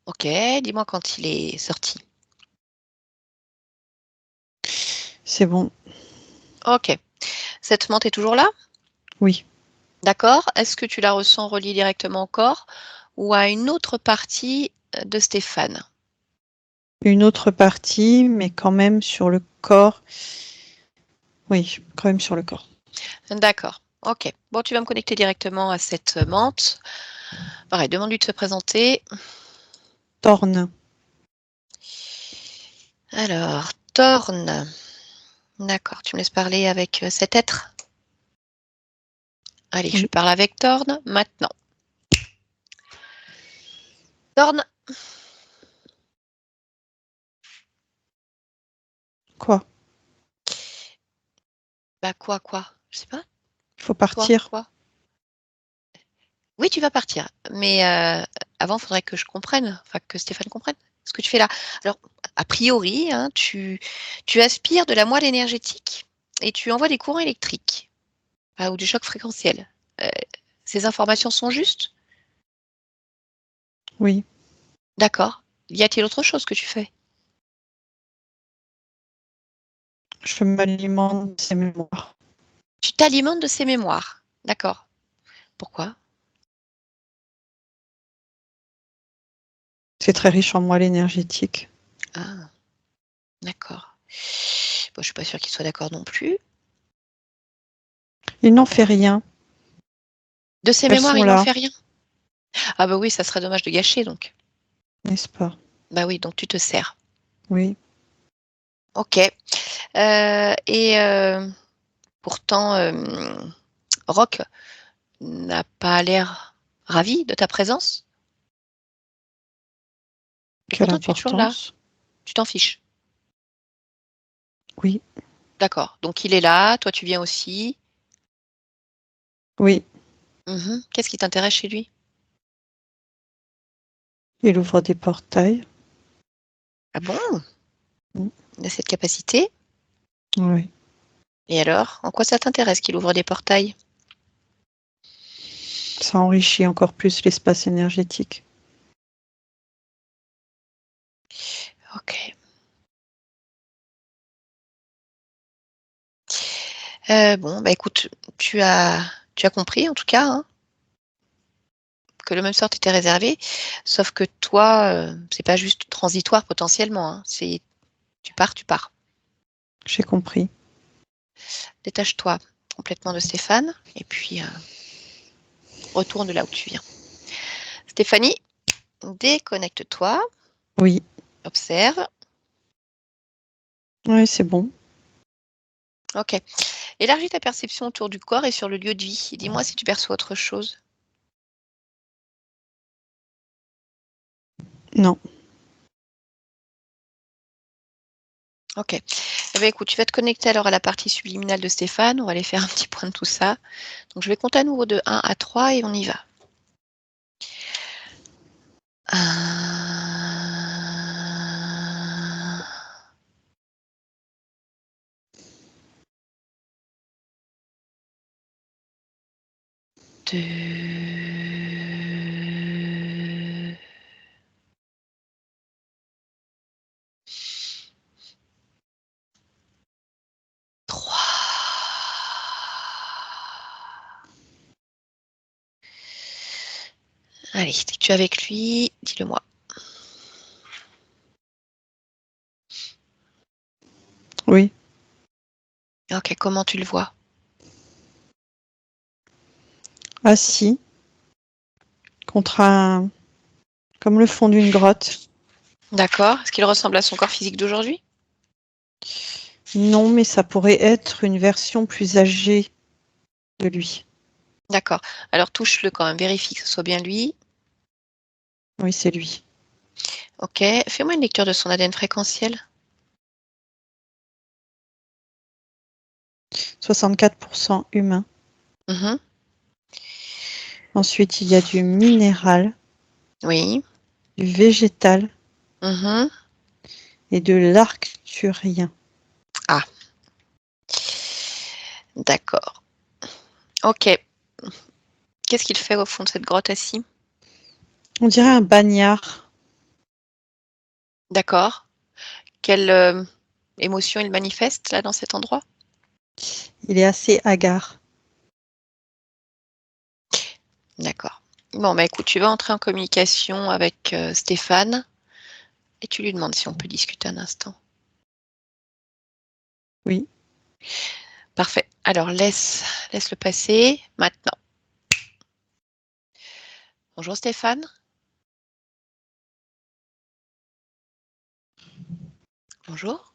Ok, dis-moi quand il est sorti. C'est bon. Ok. Cette menthe est toujours là? Oui. D'accord. Est-ce que tu la ressens reliée directement au corps ou à une autre partie de Stéphane? Une autre partie, mais quand même sur le corps. Oui, quand même sur le corps. D'accord. Ok. Bon, tu vas me connecter directement à cette menthe. Pareil, demande-lui de se présenter. Torne. Alors, Torne. D'accord. Tu me laisses parler avec cet être? Allez, je Oui. parle avec Torne maintenant. Torne. Quoi? Bah quoi? Je sais pas. Il faut Toi, partir. quoi? Oui, tu vas partir. Mais avant, il faudrait que je comprenne, enfin que Stéphane comprenne ce que tu fais là. Alors, a priori, hein, tu aspires de la moelle énergétique et tu envoies des courants électriques ou du choc fréquentiel. Euh, Ces informations sont justes? Oui. D'accord. Y a-t-il autre chose que tu fais? Je m'alimente de ses mémoires. Tu t'alimentes de ces mémoires. D'accord. Pourquoi? C'est très riche en moelle énergétique. Ah, d'accord. Bon, je suis pas sûre qu'il soit d'accord non plus. Il n'en fait rien. De ces Elles mémoires, sont il n'en là, fait rien. Ah bah oui, ça serait dommage de gâcher donc. n'est-ce pas? Bah oui, donc tu te sers. Oui. Ok. Et pourtant, Rock n'a pas l'air ravi de ta présence. Et Quelle pourtant, tu es toujours là. importance? Tu t'en fiches. Oui. D'accord. Donc il est là, toi tu viens aussi. Oui. Mhm. Qu'est-ce qui t'intéresse chez lui? Il ouvre des portails. Ah bon? Mm. Il a cette capacité? Oui. Et alors, en quoi ça t'intéresse qu'il ouvre des portails? Ça enrichit encore plus l'espace énergétique. Ok. Bon, bah écoute, tu as compris en tout cas, hein, que le même sort était réservé, sauf que toi, c'est pas juste transitoire potentiellement, hein, c'est tu pars. J'ai compris. Détache-toi complètement de Stéphane et puis retourne là où tu viens. Stéphanie, déconnecte-toi, Oui, observe. oui, c'est bon. Ok. Élargis ta perception autour du corps et sur le lieu de vie. Dis-moi si tu perçois autre chose. Non. Ok. Eh bien, écoute, tu vas te connecter alors à la partie subliminale de Stéphane. On va aller faire un petit point de tout ça. Donc, je vais compter à nouveau de 1 à 3 et on y va. 1, 2, 3. Allez, dès que tu es avec lui, dis-le-moi. Oui. Ok, comment tu le vois? Assis contre un... comme le fond d'une grotte. D'accord. Est-ce qu'il ressemble à son corps physique d'aujourd'hui? Non, mais ça pourrait être une version plus âgée de lui. D'accord. Alors touche-le quand même, vérifie que ce soit bien lui. Oui, c'est lui. Ok. Fais-moi une lecture de son ADN fréquentiel. 64% humain. Mhm. Ensuite, il y a du minéral, Oui. du végétal Mhm. et de l'arcturien. Ah, d'accord. Ok. Qu'est-ce qu'il fait au fond de cette grotte assis? On dirait un bagnard. D'accord. Quelle émotion il manifeste là dans cet endroit? Il est assez hagard. D'accord. Bon, bah écoute, tu vas entrer en communication avec Stéphane et tu lui demandes si on peut discuter un instant. Oui. Parfait. Alors laisse-le passer maintenant. Bonjour Stéphane. Bonjour.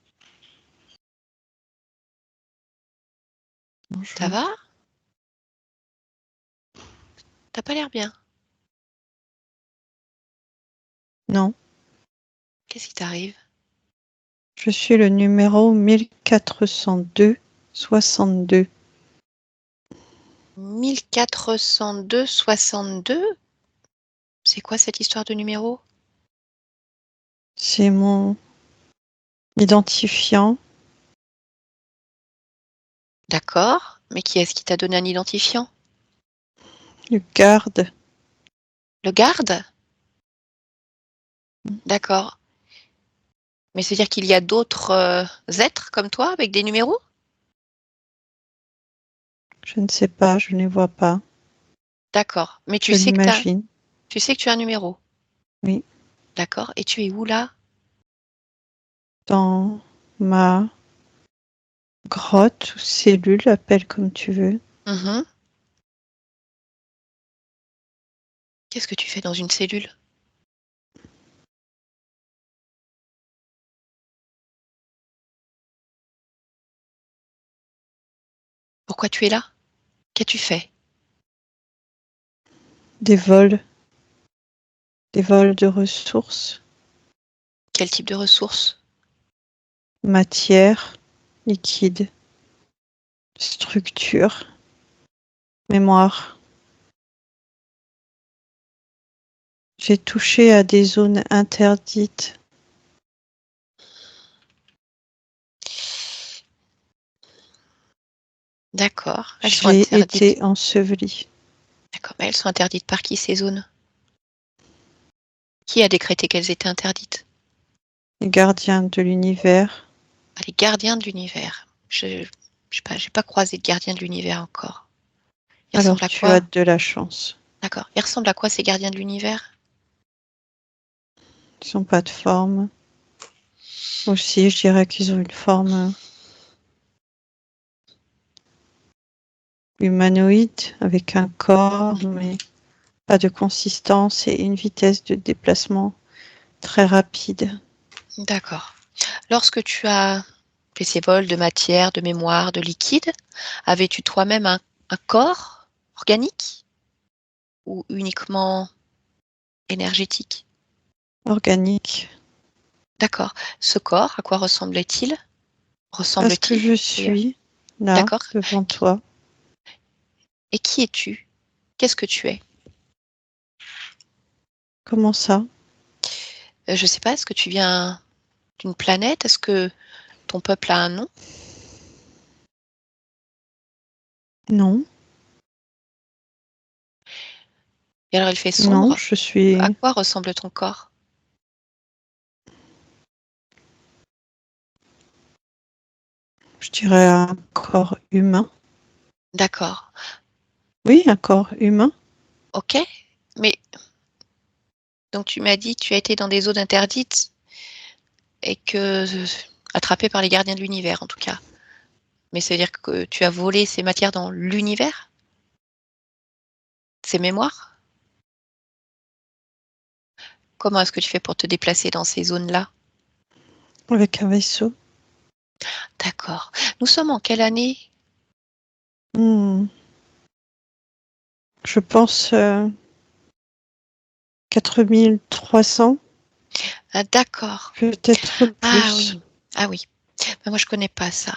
Ça Bonjour. va? T'as pas l'air bien. Non, Qu'est-ce qui t'arrive? je suis le numéro 1402-62. 1402-62? C'est quoi cette histoire de numéro? C'est mon identifiant. D'accord. Mais qui est-ce qui t'a donné un identifiant? Le garde. Le garde? D'accord. Mais c'est-à-dire qu'il y a d'autres êtres comme toi avec des numéros? Je ne sais pas, je ne les vois pas. D'accord. Mais Je l'imagine. tu sais que tu as un numéro. Oui. D'accord. Et tu es où là? Dans ma grotte ou cellule, appelle comme tu veux. Mhm. Qu'est-ce que tu fais dans une cellule? Pourquoi tu es là? Qu'as-tu fait? Des vols. Des vols de ressources. Quel type de ressources? Matière. Liquide. Structure. Mémoire. J'ai touché à des zones interdites. D'accord. Elles sont J'ai interdites. été ensevelie. D'accord, mais elles sont interdites par qui ces zones? Qui a décrété qu'elles étaient interdites? Les gardiens de l'univers. Ah, les gardiens de l'univers. Je sais pas, j'ai pas croisé de gardiens de l'univers encore. Ils Alors ressemblent à tu as quoi? de la chance. D'accord. Ils ressemblent à quoi ces gardiens de l'univers? Ils n'ont pas de forme. Aussi, je dirais qu'ils ont une forme humanoïde avec un corps, mais pas de consistance et une vitesse de déplacement très rapide. D'accord. Lorsque tu as fait ces vols de matière, de mémoire, de liquide, avais-tu toi-même un corps organique ou uniquement énergétique? Organique. D'accord. Ce corps, à quoi ressemblait-il? À ce que Ressemble-t-il je d'ailleurs? suis là, D'accord. devant toi. Et qui es-tu? Qu'est-ce que tu es? Comment ça? Je sais pas, est-ce que tu viens d'une planète? Est-ce que ton peuple a un nom? Non, Et alors il fait non, sombre. je À suis, quoi ressemble ton corps? je dirais, un corps humain. D'accord. Oui, un corps humain. OK. Mais donc tu m'as dit que tu as été dans des zones interdites et que attrapé par les gardiens de l'univers en tout cas. Mais ça veut dire que tu as volé ces matières dans l'univers? Ces mémoires? Comment est-ce que tu fais pour te déplacer dans ces zones-là? Avec un vaisseau. D'accord. Nous sommes en quelle année? Hmm, je pense 4300, Ah d'accord. peut-être Ah plus. oui. Ah oui. Bah, moi je connais pas ça.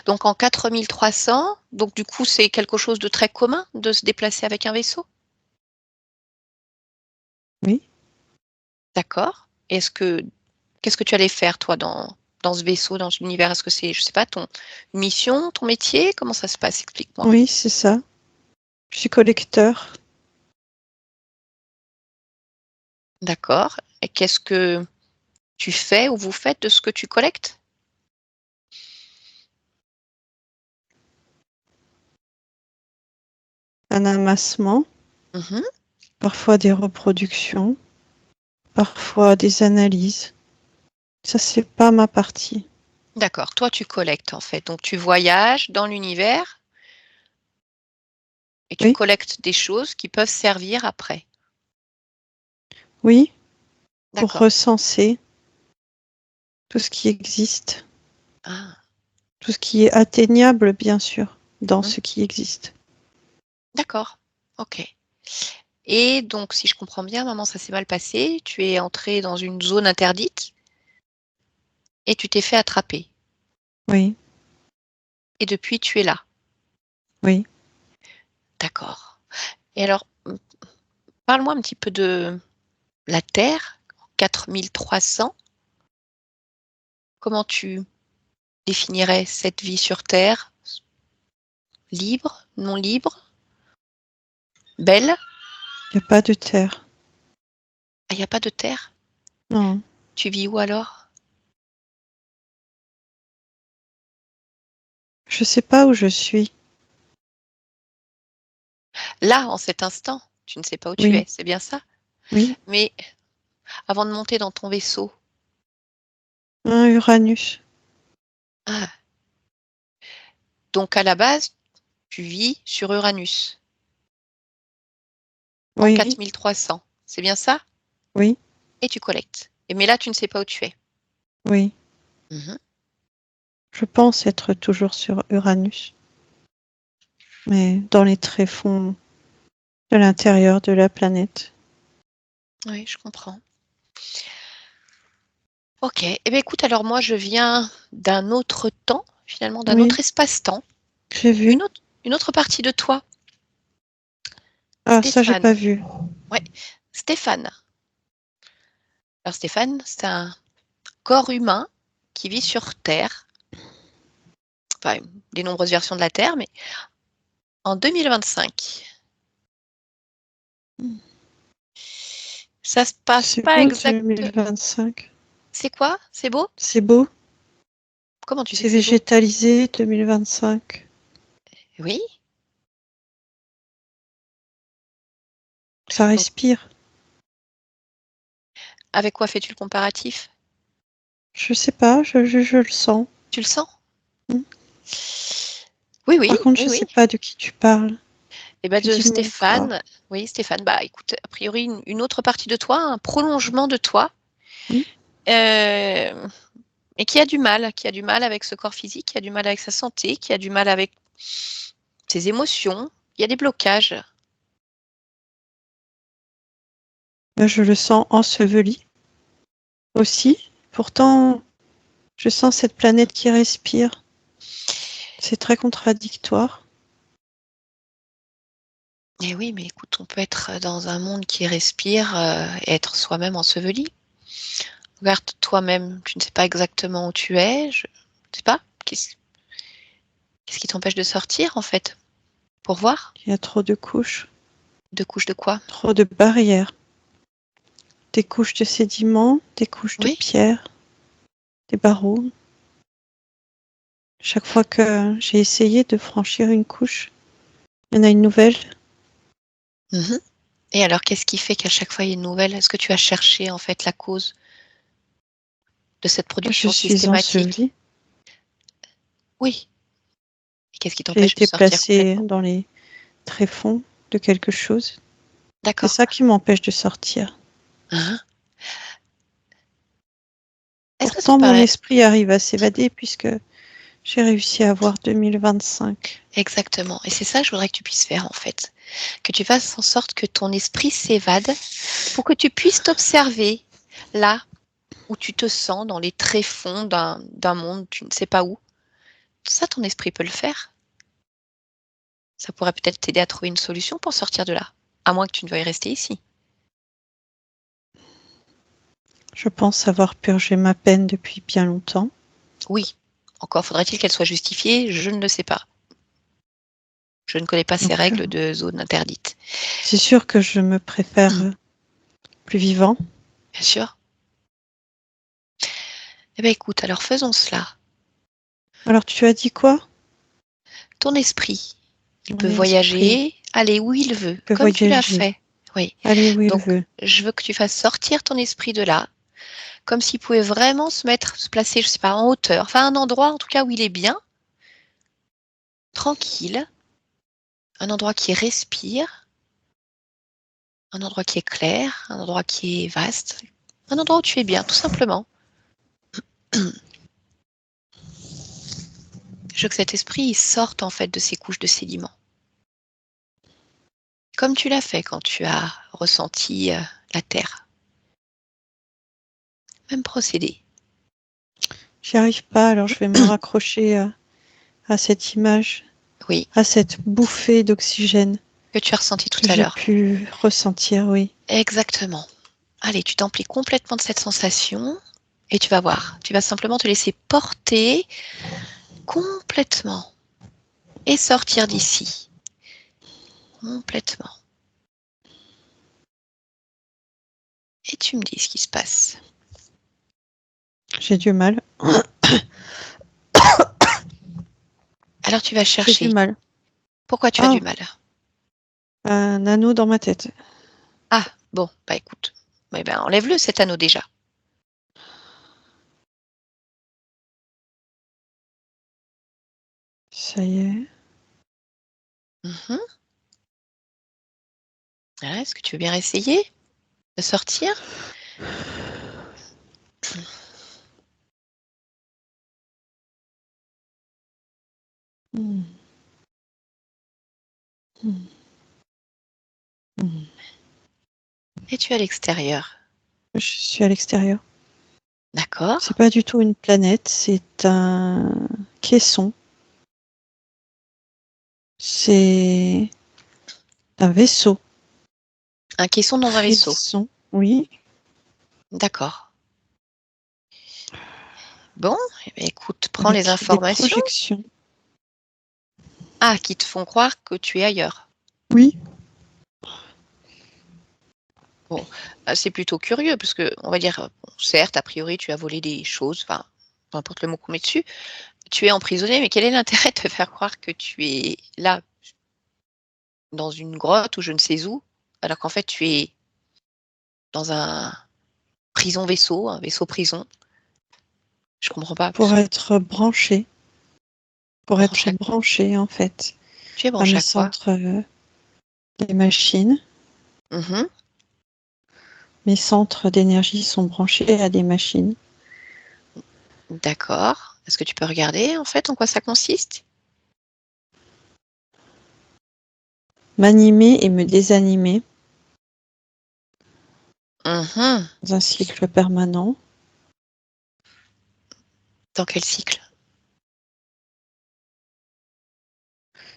Donc en 4300, donc du coup c'est quelque chose de très commun de se déplacer avec un vaisseau? Oui. D'accord. Est-ce que qu'est-ce que tu allais faire toi dans ce vaisseau, dans l'univers? Est-ce que c'est, je sais pas, ton mission, ton métier? Comment ça se passe? Explique-moi. Oui, c'est ça. Je suis collecteur. D'accord. Et qu'est-ce que tu fais ou vous faites de ce que tu collectes? Un amassement, Mmh. parfois des reproductions, parfois des analyses. Ça, c'est pas ma partie. D'accord. Toi, tu collectes en fait. Donc tu voyages dans l'univers et tu Oui, collectes des choses qui peuvent servir après. oui, pour D'accord. recenser tout ce qui existe, Ah. tout ce qui est atteignable, bien sûr, dans Mmh. ce qui existe. D'accord. OK. Et donc si je comprends bien, maman, ça s'est mal passé. Tu es entrée dans une zone interdite et tu t'es fait attraper Oui, et depuis tu es là. oui. D'accord. Et alors, parle-moi un petit peu de la Terre, 4300. Comment tu définirais cette vie sur Terre? Libre? Non libre? Belle? Il n'y a pas de terre. Ah, il y a pas de terre? Non, Tu vis où alors? je sais pas où je suis. Là, en cet instant, tu ne sais pas où tu es, Oui, c'est bien ça? oui. Mais avant de monter dans ton vaisseau, Un Uranus. ah, donc à la base, tu vis sur Uranus, en Oui, 4300, c'est bien ça? oui, Et tu collectes. Et mais là, tu ne sais pas où tu es. oui. Mmh. Je pense être toujours sur Uranus, mais dans les tréfonds de l'intérieur de la planète. Oui, je comprends. OK. Eh bien, écoute, alors moi, je viens d'un autre temps, finalement, d'un Oui, autre espace-temps, j'ai vu. une autre partie de toi. Ah, ça, j'ai Stéphane. pas vu. Ouais, Stéphane. Alors Stéphane, c'est un corps humain qui vit sur Terre, enfin, des nombreuses versions de la Terre, mais en 2025. Ça se passe C'est pas beau exactement. 2025. C'est quoi? C'est beau? C'est beau. Comment tu sais C'est que c'est beau? végétalisé 2025. Oui. Ça Donc, respire. avec quoi fais-tu le comparatif? Je sais pas, je le sens. Tu le sens? Mm. Oui, oui, Par contre, oui, je oui. sais pas de qui tu parles. Et ben Tu de dis mon corps. Stéphane. Oui, Stéphane. Bah écoute, a priori, une autre partie de toi, un prolongement de toi, Mm. euh, et qui a du mal avec ce corps physique, qui a du mal avec sa santé, qui a du mal avec ses émotions. Il y a des blocages. Je le sens enseveli aussi. Pourtant, je sens cette planète qui respire. C'est très contradictoire. Et oui, mais écoute, on peut être dans un monde qui respire et être soi-même enseveli. Regarde toi-même, tu ne sais pas exactement où tu es, je ne sais pas. Qu'est-ce qui t'empêche de sortir en fait? Pour voir? Il y a trop de couches, De couches de quoi? trop de barrières. Des couches de sédiments, des couches de Oui. pierre, des barreaux. Chaque fois que j'ai essayé de franchir une couche, il y en a une nouvelle. Mhm. Et alors, qu'est-ce qui fait qu'à chaque fois il y a une nouvelle? Est-ce que tu as cherché en fait la cause de cette Je production suis systématique? ensevelie. Oui. Et qu'est-ce qui J'ai t'empêche de été sortir placée complètement? dans les tréfonds de quelque chose. C'est D'accord. ça qui m'empêche de sortir. Hein. Est-ce que ça Pourtant, mon paraît esprit arrive à s'évader puisque j'ai réussi à avoir 2025. exactement? Et c'est ça que je voudrais que tu puisses faire en fait. Que tu fasses en sorte que ton esprit s'évade pour que tu puisses t'observer là où tu te sens dans les tréfonds d'un monde, tu ne sais pas où. Ça, ton esprit peut le faire. Ça pourrait peut-être t'aider à trouver une solution pour sortir de là, à moins que tu ne veuilles rester ici. Je pense avoir purgé ma peine depuis bien longtemps. Oui, encore faudrait-il qu'elle soit justifiée, je ne le sais pas. Je ne connais pas ces Donc, règles de zone interdite. c'est sûr que je me préfère plus vivant. Bien sûr. Eh bien écoute, alors faisons cela. Alors, tu as dit quoi? Ton esprit, il Mon peut esprit voyager, aller où il veut, peut comme tu l'as voyager, fait. Oui. aller où il Donc, veut. je veux que tu fasses sortir ton esprit de là, comme s'il pouvait vraiment se placer, je sais pas, en hauteur, enfin un endroit en tout cas où il est bien, tranquille, un endroit qui respire, un endroit qui est clair, un endroit qui est vaste, un endroit où tu es bien, tout simplement. Je veux que cet esprit il sorte en fait de ces couches de sédiments. Comme tu l'as fait quand tu as ressenti la terre. Même procédé. J'y arrive pas, alors je vais me raccrocher à cette image, Oui, à cette bouffée d'oxygène que tu as ressenti tout que à j'ai l'heure. pu ressentir, oui. Exactement. Allez, tu t'emplis complètement de cette sensation et tu vas voir. Tu vas simplement te laisser porter complètement et sortir d'ici. Complètement. Et tu me dis ce qui se passe. J'ai du mal. Alors tu vas J'ai du chercher. mal. Pourquoi tu as du Ah, mal? un anneau dans ma tête. Ah, bon, bah écoute. Eh ben, enlève-le cet anneau déjà. Ça y est. Mhm. Ah, est-ce que tu veux bien essayer de sortir? Hmm. Hmm. Hmm. Et tu es à l'extérieur. Je suis à l'extérieur. D'accord? C'est pas du tout une planète, c'est un caisson. C'est un vaisseau. Un caisson dans un vaisseau. Frisson. Oui. D'accord. Bon, eh ben, écoute, prends les Avec des informations. projections. Ah, qui te font croire que tu es ailleurs. Oui. Bon, c'est plutôt curieux parce que, on va dire, bon, certes, a priori, tu as volé des choses, enfin, peu importe le mot qu'on met dessus, tu es emprisonné, mais quel est l'intérêt de te faire croire que tu es là, dans une grotte ou je ne sais où, alors qu'en fait, tu es dans un prison-vaisseau, un vaisseau-prison? Je comprends pas. Pour être branché, Branché à en fait, tu es à branché mes à quoi? centres, des machines. Mmh. Mes centres d'énergie sont branchés à des machines. D'accord. Est-ce que tu peux regarder, en fait, en quoi ça consiste? M'animer et me désanimer Mmh. dans un cycle permanent. Dans quel cycle?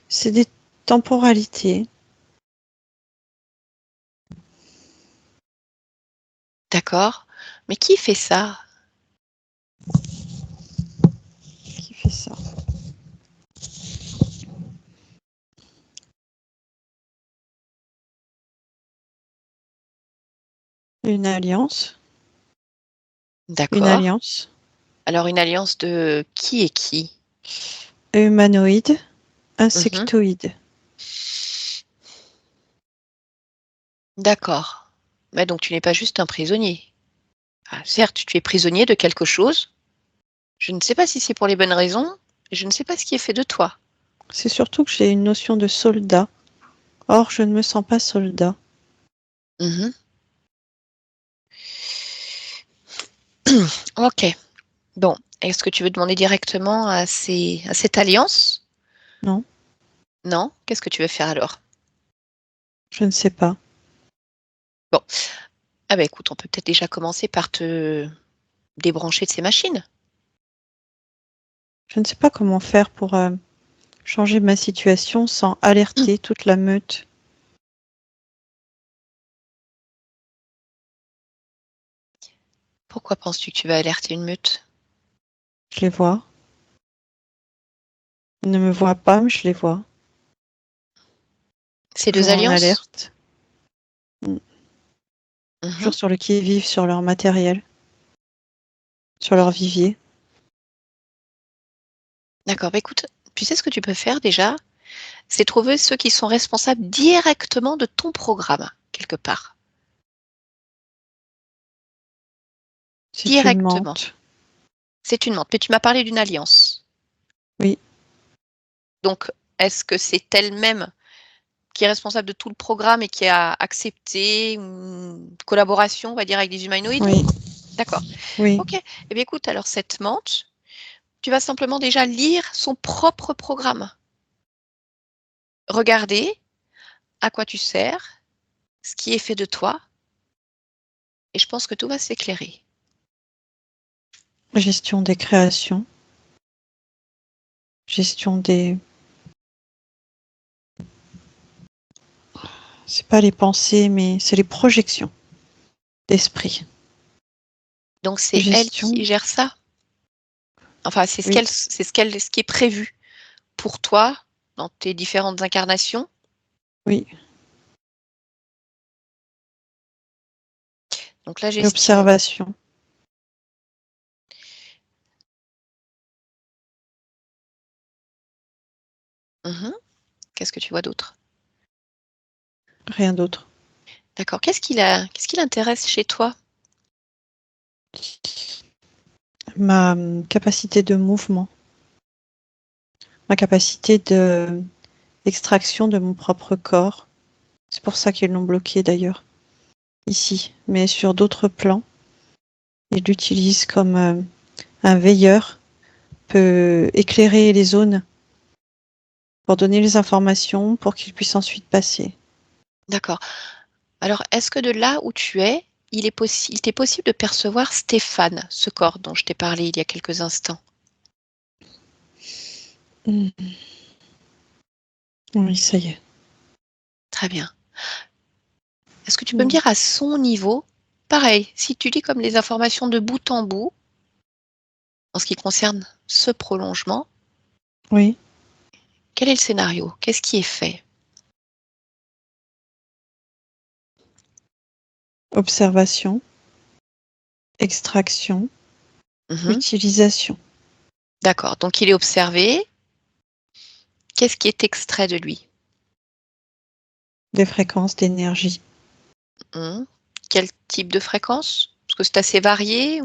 C'est des temporalités. D'accord. Mais qui fait ça? Qui fait ça? Une alliance. Une D'accord. alliance. Alors une alliance de qui et qui? Humanoïde. Mmh. Insectoïde. D'accord. Mais donc tu n'es pas juste un prisonnier. Ah, certes, tu es prisonnier de quelque chose. Je ne sais pas si c'est pour les bonnes raisons, et je ne sais pas ce qui est fait de toi. C'est surtout que j'ai une notion de soldat. Or, je ne me sens pas soldat. Mmh. OK. Bon, est-ce que tu veux demander directement à cette alliance? Non, Non? Qu'est-ce que tu veux faire alors? je ne sais pas. Bon, ah bah, écoute, on peut peut-être déjà commencer par te débrancher de ces machines. Je ne sais pas comment faire pour changer ma situation sans alerter toute la meute. Pourquoi penses-tu que tu vas alerter une meute? Je les vois. Ils ne me voient pas, mais je les vois. Ces 2 Toujours en alliances? alerte. Mm. Mmh. Toujours sur le qui-vive sur leur matériel, sur leur vivier. D'accord, bah, écoute, tu sais ce que tu peux faire déjà? C'est trouver ceux qui sont responsables directement de ton programme, quelque part. C'est une Directement. mente. C'est une menthe, mais tu m'as parlé d'une alliance. Oui, Donc, est-ce que c'est elle-même qui est responsable de tout le programme et qui a accepté une collaboration, on va dire, avec des humanoïdes? oui, D'accord. oui. OK. Eh bien, écoute, alors cette menthe, tu vas simplement déjà lire son propre programme. Regarder à quoi tu sers, ce qui est fait de toi, et je pense que tout va s'éclairer. Gestion des créations. Gestion des... C'est pas les pensées, mais c'est les projections d'esprit. Donc c'est elle Gestion, qui gère ça? Enfin, oui, ce qui est prévu pour toi dans tes différentes incarnations? oui. Donc la gestion. L'observation. Mmh. Qu'est-ce que tu vois d'autre? Rien d'autre. D'accord. Qu'est-ce qui l'intéresse chez toi? Ma capacité de mouvement. Ma capacité de extraction de mon propre corps. C'est pour ça qu'ils l'ont bloqué d'ailleurs, ici. Mais sur d'autres plans, ils l'utilisent comme un veilleur peut éclairer les zones pour donner les informations pour qu'ils puissent ensuite passer. D'accord. Alors, est-ce que de là où tu es, il t'est possible de percevoir Stéphane, ce corps dont je t'ai parlé il y a quelques instants? Mm. Oui, ça y est. Très bien. Est-ce que tu peux me Mm. dire à son niveau, pareil, si tu lis comme les informations de bout en bout, en ce qui concerne ce prolongement, Oui. quel est le scénario? Qu'est-ce qui est fait? observation, extraction, utilisation. D'accord, donc il est observé. Qu'est-ce qui est extrait de lui? Des fréquences d'énergie. Quel type de fréquence? Parce que c'est assez varié.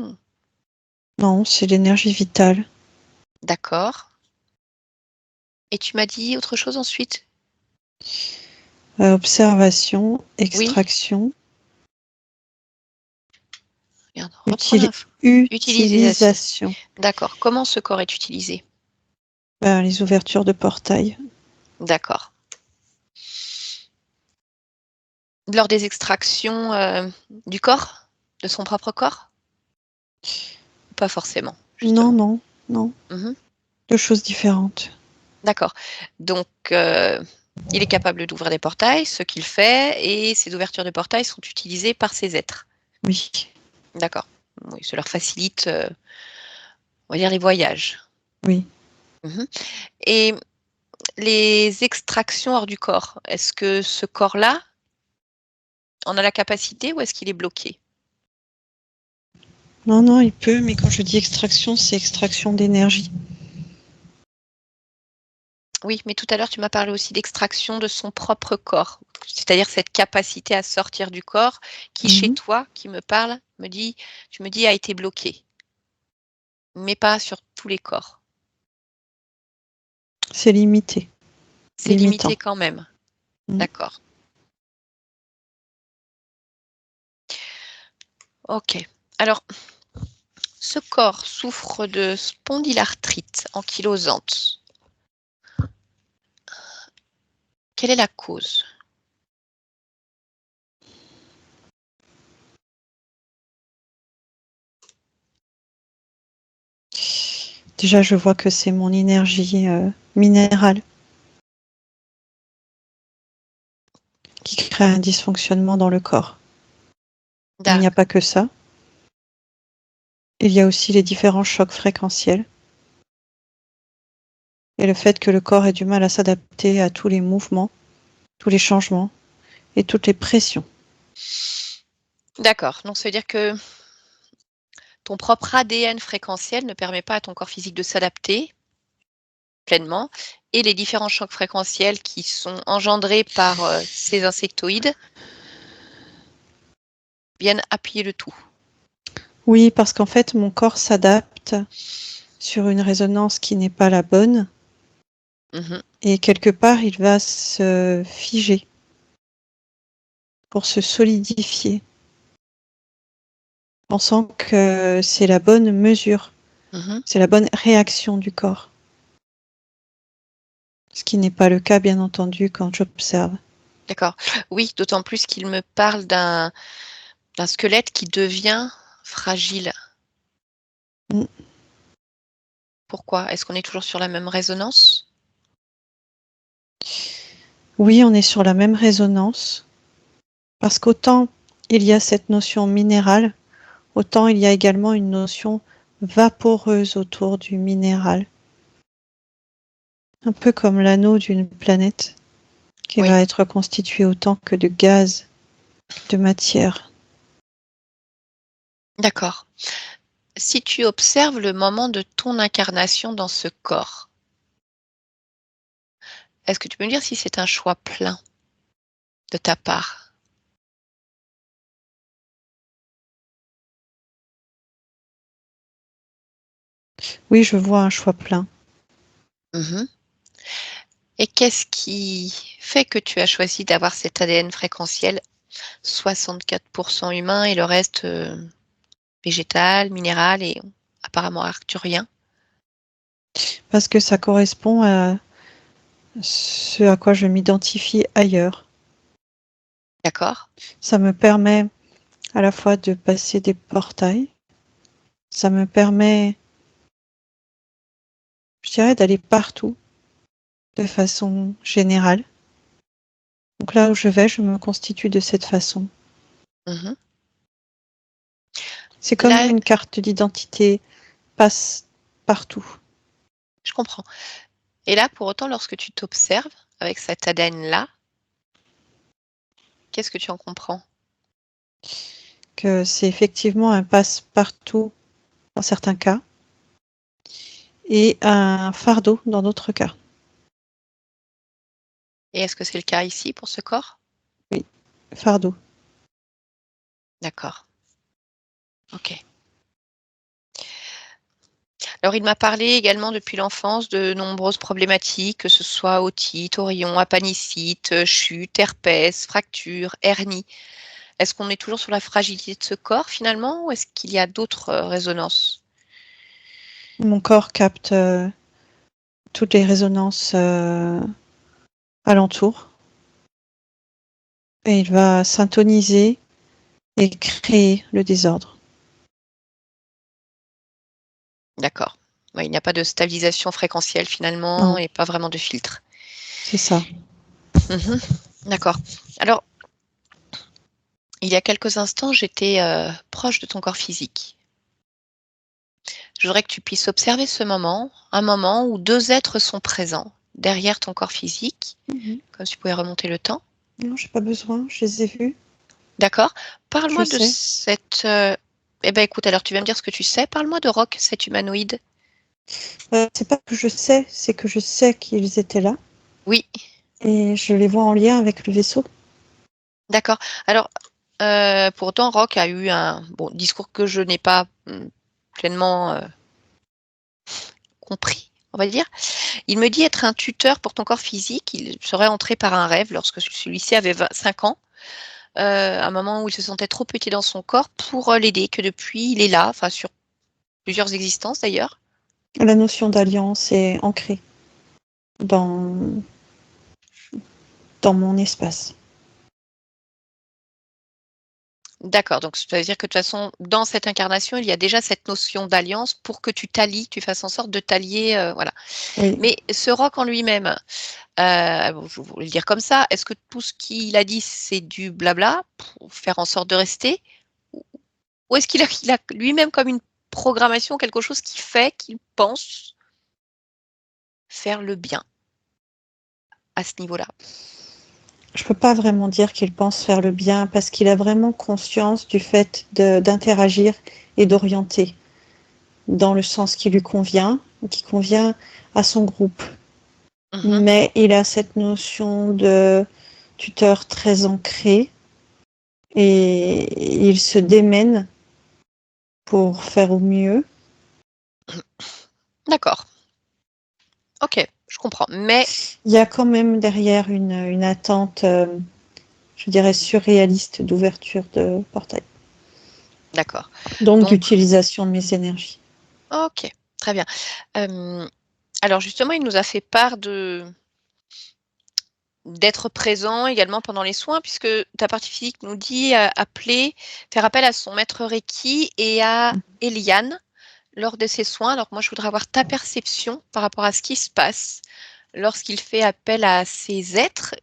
Non, c'est l'énergie vitale. D'accord. Et tu m'as dit autre chose ensuite? Observation, Oui. extraction, Regarde, reprends l'info. utilisation. D'accord. Comment ce corps est utilisé? Les ouvertures de portail. D'accord. Lors des extractions du corps? De son propre corps? Pas forcément, justement. Non. Deux choses différentes. D'accord. Donc, il est capable d'ouvrir des portails, ce qu'il fait, et ces ouvertures de portails sont utilisées par ces êtres. Oui. D'accord. Oui, ça leur facilite, on va dire, les voyages. Oui. Et les extractions hors du corps, est-ce que ce corps-là en a la capacité ou est-ce qu'il est bloqué? Non, il peut, mais quand je dis extraction, c'est extraction d'énergie. Oui, mais tout à l'heure, tu m'as parlé aussi d'extraction de son propre corps, c'est-à-dire cette capacité à sortir du corps qui, chez toi, qui me parle, tu me dis, a été bloquée, mais pas sur tous les corps. C'est limité. C'est limité quand même. D'accord. Ok. Alors, ce corps souffre de spondylarthrite ankylosante. Quelle est la cause? Déjà, je vois que c'est mon énergie minérale qui crée un dysfonctionnement dans le corps. Il n'y a pas que ça. Il y a aussi les différents chocs fréquentiels et le fait que le corps ait du mal à s'adapter à tous les mouvements, tous les changements et toutes les pressions. D'accord. Donc, ça veut dire que ton propre ADN fréquentiel ne permet pas à ton corps physique de s'adapter pleinement et les différents chocs fréquentiels qui sont engendrés par ces insectoïdes viennent appuyer le tout. Oui, parce qu'en fait, mon corps s'adapte sur une résonance qui n'est pas la bonne et quelque part, il va se figer pour se solidifier, pensant que c'est la bonne mesure, c'est la bonne réaction du corps. Ce qui n'est pas le cas, bien entendu, quand j'observe. D'accord. Oui, d'autant plus qu'il me parle d'un squelette qui devient fragile. Pourquoi? Est-ce qu'on est toujours sur la même résonance? Oui, on est sur la même résonance, parce qu'autant il y a cette notion minérale, autant il y a également une notion vaporeuse autour du minéral. Un peu comme l'anneau d'une planète qui va être constitué autant que de gaz, de matière. D'accord. Si tu observes le moment de ton incarnation dans ce corps, est-ce que tu peux me dire si c'est un choix plein de ta part? Oui, je vois un choix plein. Et qu'est-ce qui fait que tu as choisi d'avoir cet ADN fréquentiel 64% humain et le reste végétal, minéral et apparemment arcturien? Parce que ça correspond à ce à quoi je m'identifie ailleurs. D'accord. Ça me permet à la fois de passer des portails, ça me permet, je dirais, d'aller partout de façon générale. Donc là où je vais, je me constitue de cette façon. C'est comme Là, une carte d'identité passe partout. je comprends. Et là, pour autant, lorsque tu t'observes avec cet ADN-là, qu'est-ce que tu en comprends? que c'est effectivement un passe-partout dans certains cas et un fardeau dans d'autres cas. Et est-ce que c'est le cas ici pour ce corps? Fardeau. D'accord. Ok. Alors, il m'a parlé également depuis l'enfance de nombreuses problématiques, que ce soit otite, orion, appanicite, chute, herpès, fracture, hernie. Est-ce qu'on est toujours sur la fragilité de ce corps finalement ou est-ce qu'il y a d'autres résonances? Mon corps capte toutes les résonances alentour et il va syntoniser et créer le désordre. D'accord. Ouais, il n'y a pas de stabilisation fréquentielle finalement Non. et pas vraiment de filtre. C'est ça. Mhm. D'accord. Alors, il y a quelques instants, j'étais proche de ton corps physique. Je voudrais que tu puisses observer ce moment, un moment où deux êtres sont présents derrière ton corps physique, comme si tu pouvais remonter le temps. Non, j'ai pas besoin, je les ai vus. D'accord. Parle-moi Je de sais. cette... Eh ben écoute, alors tu vas me dire ce que tu sais. Parle-moi de Rock, cet humanoïde. C'est pas que je sais, c'est que je sais qu'ils étaient là Oui, et je les vois en lien avec le vaisseau. d'accord. Alors, pourtant, Rock a eu un discours que je n'ai pas pleinement compris, on va dire. Il me dit être un tuteur pour ton corps physique. Il serait entré par un rêve lorsque celui-ci avait 25 ans. Un moment où il se sentait trop petit dans son corps pour l'aider, que depuis, il est là, enfin sur plusieurs existences d'ailleurs. La notion d'alliance est ancrée dans, dans mon espace. D'accord, donc ça veut dire que de toute façon, dans cette incarnation, il y a déjà cette notion d'alliance pour que tu t'allies, tu fasses en sorte de t'allier, voilà. Oui. Mais ce roc en lui-même, je voulais le dire comme ça, est-ce que tout ce qu'il a dit, c'est du blabla pour faire en sorte de rester? Ou est-ce qu'il a lui-même comme une programmation, quelque chose qui fait qu'il pense faire le bien à ce niveau-là? Je peux pas vraiment dire qu'il pense faire le bien parce qu'il a vraiment conscience du fait d'interagir et d'orienter dans le sens qui lui convient, qui convient à son groupe. Mhm. Mais il a cette notion de tuteur très ancrée et il se démène pour faire au mieux. D'accord. Ok, je comprends. Mais Il y a quand même derrière une attente, je dirais, surréaliste d'ouverture de portail. d'accord. Donc Donc, d'utilisation de mes énergies. ok, très bien. Alors justement, il nous a fait part d'être présent également pendant les soins, puisque ta partie physique nous dit appeler, faire appel à son maître Reiki et à Eliane lors de ses soins. Alors moi, je voudrais avoir ta perception par rapport à ce qui se passe lorsqu'il fait appel à ces êtres.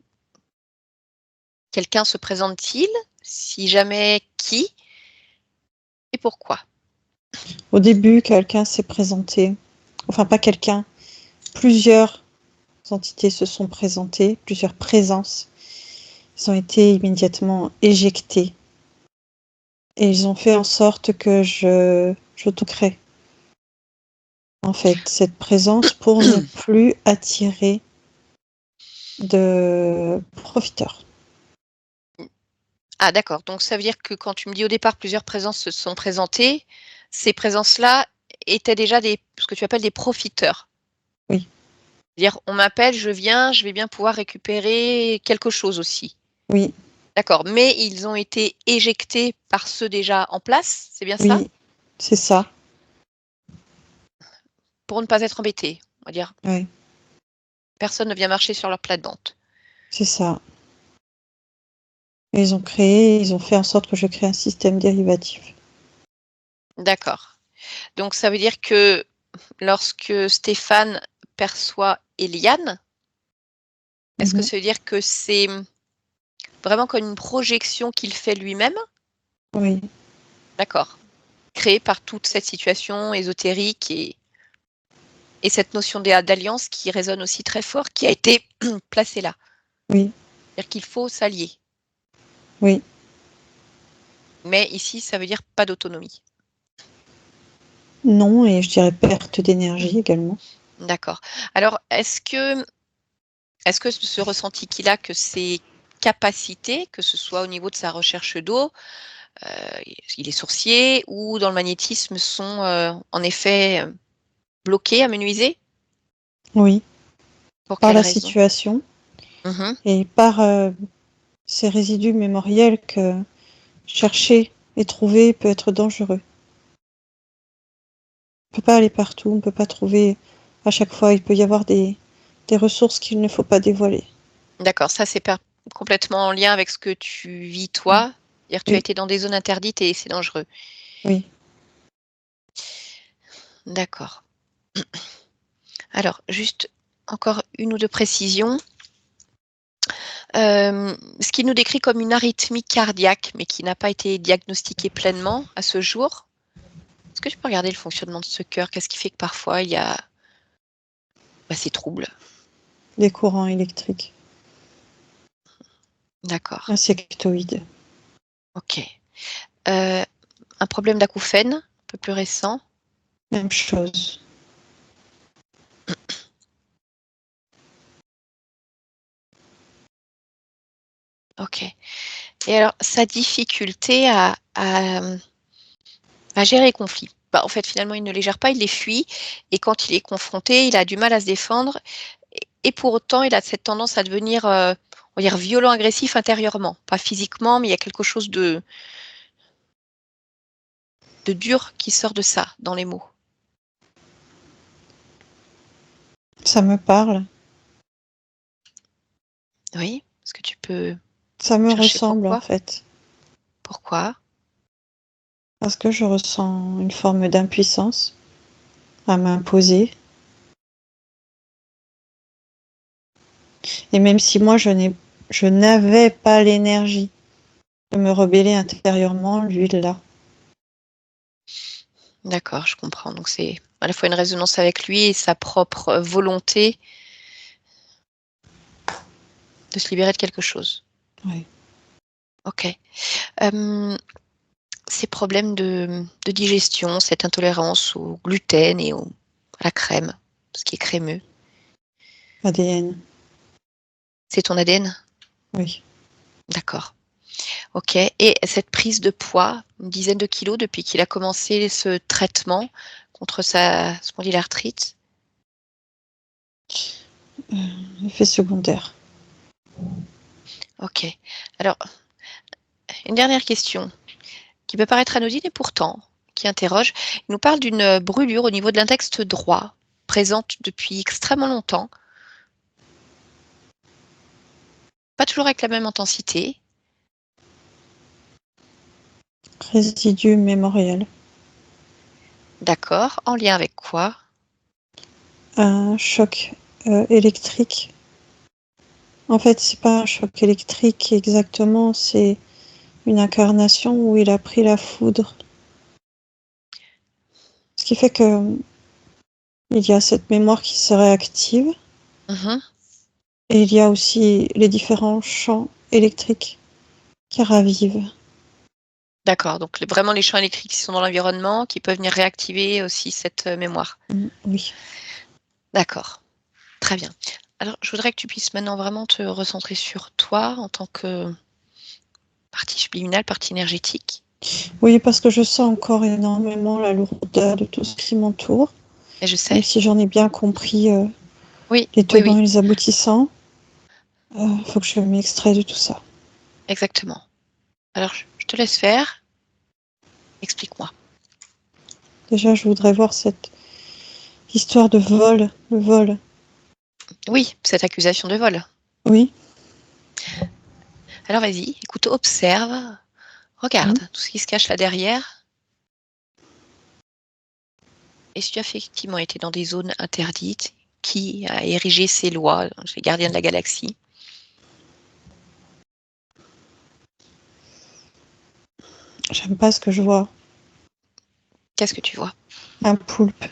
Quelqu'un se présente-t-il? Si jamais, qui et pourquoi? Au début, quelqu'un s'est présenté. Enfin, pas quelqu'un. Plusieurs entités se sont présentées, plusieurs présences. Ils ont été immédiatement éjectés. Et ils ont fait en sorte que je crée, en fait, cette présence pour ne plus attirer de profiteurs. Ah d'accord, donc ça veut dire que quand tu me dis au départ plusieurs présences se sont présentées, ces présences-là étaient déjà ce que tu appelles des profiteurs. Oui. C'est-à-dire on m'appelle, je viens, je vais bien pouvoir récupérer quelque chose aussi. Oui, D'accord, mais ils ont été éjectés par ceux déjà en place, c'est bien ça? oui, c'est ça. Pour ne pas être embêtés, on va dire. Oui, Personne ne vient marcher sur leur plate-bande. c'est ça. Et ils ont fait en sorte que je crée un système dérivatif. D'accord. Donc ça veut dire que lorsque Stéphane perçoit Eliane, est-ce que ça veut dire que c'est vraiment comme une projection qu'il fait lui-même? Oui, D'accord. Créée par toute cette situation ésotérique et cette notion d'alliance qui résonne aussi très fort, qui a été placée là. oui, C'est-à-dire qu'il faut s'allier. oui. Mais ici, ça veut dire pas d'autonomie. Non, et je dirais perte d'énergie également. D'accord. Alors, est-ce que ce ressenti qu'il a, que ses capacités, que ce soit au niveau de sa recherche d'eau, il est sourcier, ou dans le magnétisme, sont en effet bloquées, amenuisées? Oui, Pour par quelle la raison? situation Mhm. et par ces résidus mémoriels que chercher et trouver peut être dangereux. On ne peut pas aller partout, on ne peut pas trouver à chaque fois. Il peut y avoir des ressources qu'il ne faut pas dévoiler. D'accord, ça c'est complètement en lien avec ce que tu vis toi. C'est-à-dire tu as Oui, été dans des zones interdites et c'est dangereux. oui. D'accord. Alors, juste encore une ou deux précisions. Ce qu'il nous décrit comme une arythmie cardiaque, mais qui n'a pas été diagnostiquée pleinement à ce jour. Est-ce que tu peux regarder le fonctionnement de ce cœur? Qu'est-ce qui fait que parfois il y a ces troubles? Des courants électriques, D'accord. insectoïdes. Ok. Un problème d'acouphène, un peu plus récent. Même chose. Ok. Et alors, sa difficulté à gérer les conflits. En fait, finalement, il ne les gère pas, il les fuit. Et quand il est confronté, il a du mal à se défendre. Et pour autant, il a cette tendance à devenir, on va dire, violent, agressif intérieurement. Pas physiquement, mais il y a quelque chose de dur qui sort de ça, dans les mots. Ça me parle. Oui? Est-ce que tu peux Ça me chercher ressemble en pourquoi? fait. Pourquoi? Parce que je ressens une forme d'impuissance à m'imposer. Et même si moi je n'avais pas l'énergie de me rebeller intérieurement, lui là. D'accord, je comprends. Donc c'est à la fois une résonance avec lui et sa propre volonté de se libérer de quelque chose. Oui. Ok. Ces problèmes de digestion, cette intolérance au gluten et à la crème, ce qui est crémeux, ADN. c'est ton ADN? Oui. D'accord. Ok. Et cette prise de poids, une dizaine de kilos depuis qu'il a commencé ce traitement contre sa spondylarthrite? Effet secondaire. Ok. Alors, une dernière question qui peut paraître anodine et pourtant qui interroge. Il nous parle d'une brûlure au niveau de l'index droit, présente depuis extrêmement longtemps, pas toujours avec la même intensité. Résidu mémoriel. D'accord. En lien avec quoi? Un choc électrique. En fait, c'est pas un choc électrique exactement, c'est une incarnation où il a pris la foudre. Ce qui fait que il y a cette mémoire qui se réactive Mhm. et il y a aussi les différents champs électriques qui ravivent. D'accord. Donc vraiment les champs électriques qui sont dans l'environnement qui peuvent venir réactiver aussi cette mémoire. Oui. D'accord. Très bien. Alors, je voudrais que tu puisses maintenant vraiment te recentrer sur toi en tant que partie subliminale, partie énergétique. Oui, parce que je sens encore énormément la lourdeur de tout ce qui m'entoure, Et je même sais. si j'en ai bien compris Oui, les oui, tenants oui, et les aboutissants. Faut que je m'extrais de tout ça. exactement. Alors, je te laisse faire. Explique-moi. Déjà, je voudrais voir cette histoire de vol, le vol. Oui, cette accusation de vol. Oui. Alors vas-y, écoute, observe, regarde tout ce qui se cache là derrière. Et si tu as effectivement été dans des zones interdites, qui a érigé ces lois, les gardiens de la galaxie? J'aime pas ce que je vois. Qu'est-ce que tu vois? Un poulpe.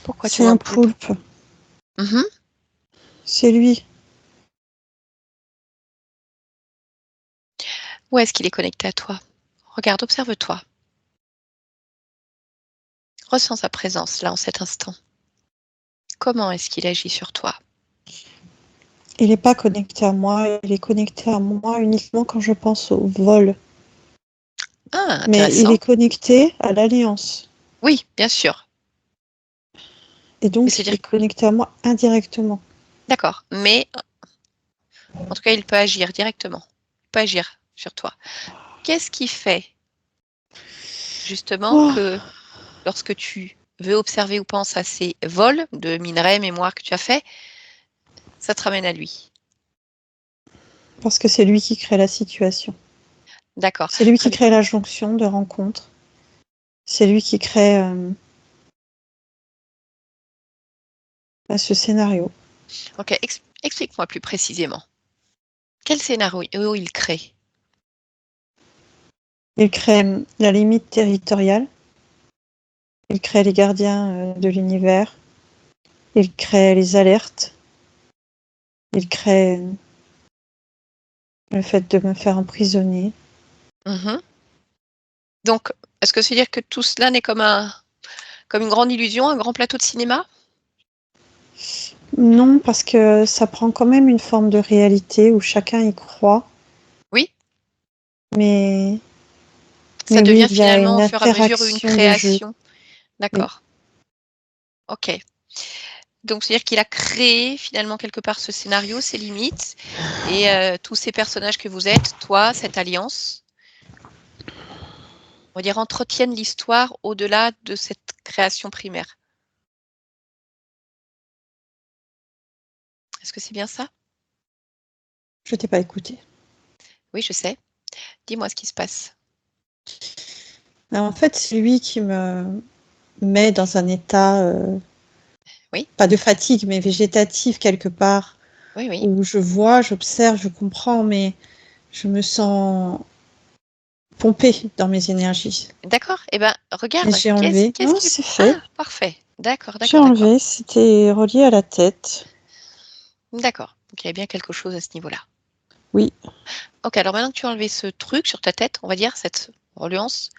Pourquoi tu C'est vois un un poulpe? poulpe. Mhm. C'est lui. Où est-ce qu'il est connecté à toi? Regarde, observe-toi. Ressens sa présence là, en cet instant. Comment est-ce qu'il agit sur toi? Il n'est pas connecté à moi, il est connecté à moi uniquement quand je pense au vol. Ah, Mais il intéressant. est connecté à l'Alliance. Oui, bien sûr. Et Mais donc, il c'est-à-dire est connecté à moi indirectement. d'accord, mais en tout cas, il peut agir directement. Il peut agir sur toi. Qu'est-ce qui fait justement Oh, que lorsque tu veux observer ou penses à ces vols de minerais, mémoire que tu as fait, ça te ramène à lui? parce que c'est lui qui crée la situation. D'accord, C'est lui très qui bien. crée la jonction de rencontre. C'est lui qui crée ce scénario. OK, explique-moi plus précisément. Quel scénario il crée? Il crée la limite territoriale. Il crée les gardiens de l'univers. Il crée les alertes. Il crée le fait de me faire emprisonner. Mmh. Donc, est-ce que ça veut dire que tout cela n'est comme une grande illusion, un grand plateau de cinéma? Non, parce que ça prend quand même une forme de réalité où chacun y croit. Oui? Mais, Ça mais oui, devient il y a finalement une au fur et à mesure une interaction de jeu. création? Oui. D'accord, OK. Donc c'est-à-dire qu'il a créé finalement quelque part ce scénario, ses limites et tous ces personnages que vous êtes, toi, cette alliance, on va dire entretiennent l'histoire au-delà de cette création primaire. Est-ce que c'est bien ça? Je t'ai pas écouté. Oui, je sais. Dis-moi ce qui se passe. En fait, c'est lui qui me met dans un état, Oui, pas de fatigue, mais végétatif quelque part, oui, oui. où je vois, j'observe, je comprends, mais je me sens pompée dans mes énergies. D'accord. Eh ben, Et regarde, j'ai qu'est-ce enlevé. qu'est-ce Non, qui c'est fait. ah! Parfait. D'accord, J'ai d'accord, d'accord. enlevé. C'était relié à la tête. D'accord. Donc il y a bien quelque chose à ce niveau-là. Oui, OK, alors maintenant que tu as enlevé ce truc sur ta tête, on va dire, cette reliance,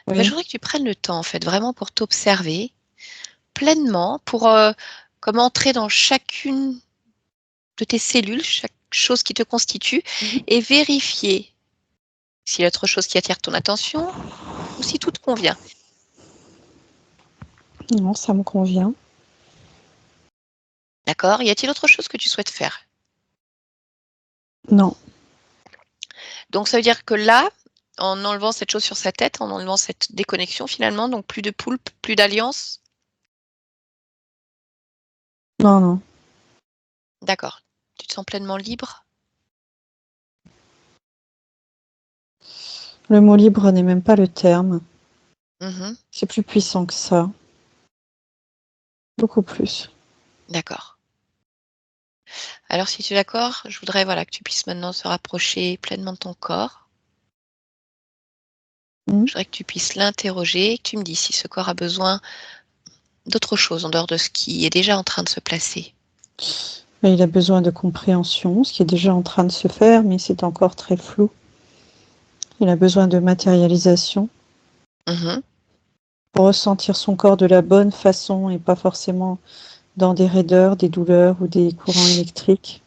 bah, je oui. voudrais que tu prennes le temps, en fait, vraiment pour t'observer pleinement, pour, comme entrer dans chacune de tes cellules, chaque chose qui te constitue Mhm. et vérifier s'il y a autre chose qui attire ton attention ou si tout te convient. Non, ça me convient. D'accord? Y a-t-il autre chose que tu souhaites faire? Non. Donc ça veut dire que là, en enlevant cette chose sur sa tête, en enlevant cette déconnexion finalement, donc plus de poulpe, plus d'alliance? Non, non. D'accord. Tu te sens pleinement libre? Le mot libre n'est même pas le terme. Mmh. C'est plus puissant que ça. Beaucoup plus. D'accord. Alors si tu es d'accord, je voudrais, voilà, que tu puisses maintenant se rapprocher pleinement de ton corps. Mhm. Je voudrais que tu puisses l'interroger, que tu me dises si ce corps a besoin d'autre chose en dehors de ce qui est déjà en train de se placer. Et il a besoin de compréhension, ce qui est déjà en train de se faire, mais c'est encore très flou. Il a besoin de matérialisation Mmh. pour ressentir son corps de la bonne façon et pas forcément dans des raideurs, des douleurs ou des courants électriques.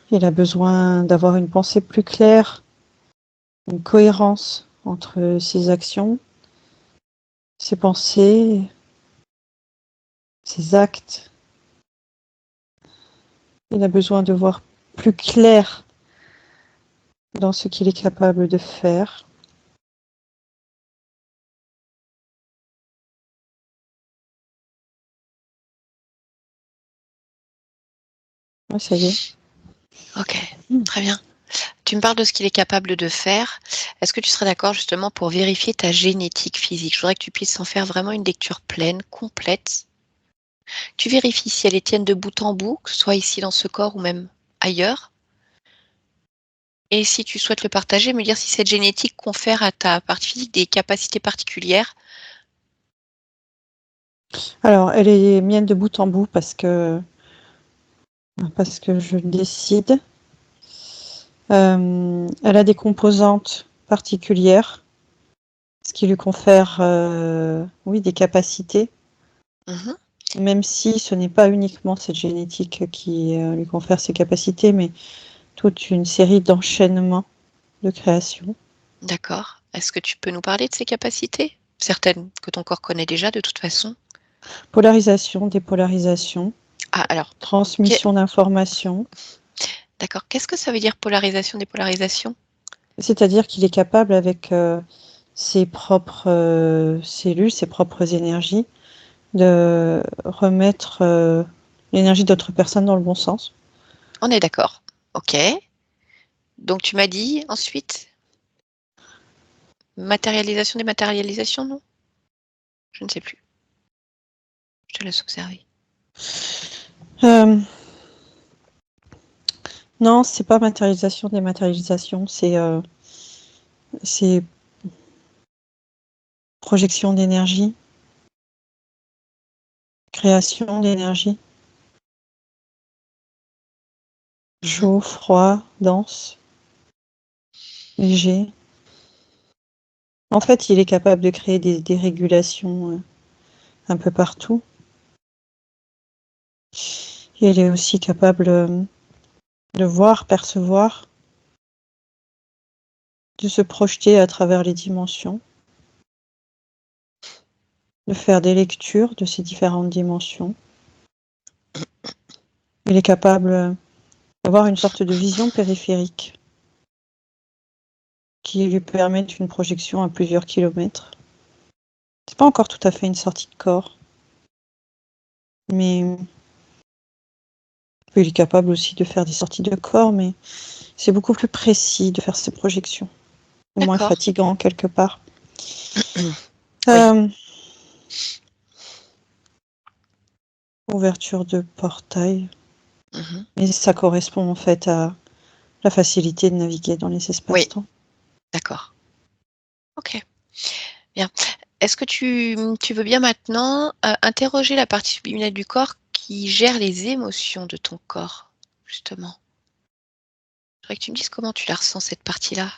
Il a besoin d'avoir une pensée plus claire, une cohérence entre ses actions, ses pensées, ses actes. Il a besoin de voir plus clair dans ce qu'il est capable de faire. Ouais, ça y est. OK, très bien. Tu me parles de ce qu'il est capable de faire. Est-ce que tu serais d'accord justement pour vérifier ta génétique physique? Je voudrais que tu puisses en faire vraiment une lecture pleine, complète. Tu vérifies si elle est tienne de bout en bout, que ce soit ici dans ce corps ou même ailleurs. Et si tu souhaites le partager, me dire si cette génétique confère à ta partie physique des capacités particulières. Alors, elle est mienne de bout en bout parce que je décide. Elle a des composantes particulières, ce qui lui confère des capacités, Mhm. même si ce n'est pas uniquement cette génétique qui lui confère ces capacités, mais toute une série d'enchaînements de création. D'accord. Est-ce que tu peux nous parler de ces capacités? Certaines que ton corps connaît déjà de toute façon. Polarisation, dépolarisation, Ah, alors, transmission d'informations, d'accord. Qu'est-ce que ça veut dire polarisation, dépolarisation? c'est-à-dire qu'il est capable avec ses propres cellules, ses propres énergies, de remettre l'énergie d'autres personnes dans le bon sens. On est d'accord. Ok. Donc tu m'as dit ensuite matérialisation, dématérialisation, non? Je ne sais plus. Je te laisse observer. Non, c'est pas matérialisation, dématérialisation, c'est projection d'énergie, création d'énergie, Mhm. chaud, froid, dense, léger. En fait, il est capable de créer des régulations un peu partout. Et il est aussi capable de voir, percevoir, de se projeter à travers les dimensions, de faire des lectures de ces différentes dimensions. Il est capable d'avoir une sorte de vision périphérique qui lui permet une projection à plusieurs kilomètres. C'est pas encore tout à fait une sortie de corps, mais il est capable aussi de faire des sorties de corps, mais c'est beaucoup plus précis de faire ces projections, au moins D'accord. fatigant quelque part. Oui. Ouverture de portail, Mhm. mais ça correspond en fait à la facilité de naviguer dans les Oui. espaces-temps. D'accord. Ok. Bien. Est-ce que tu veux bien maintenant interroger la partie subliminale du corps qui gère les émotions de ton corps, justement? Je voudrais que tu me dises comment tu la ressens, cette partie-là.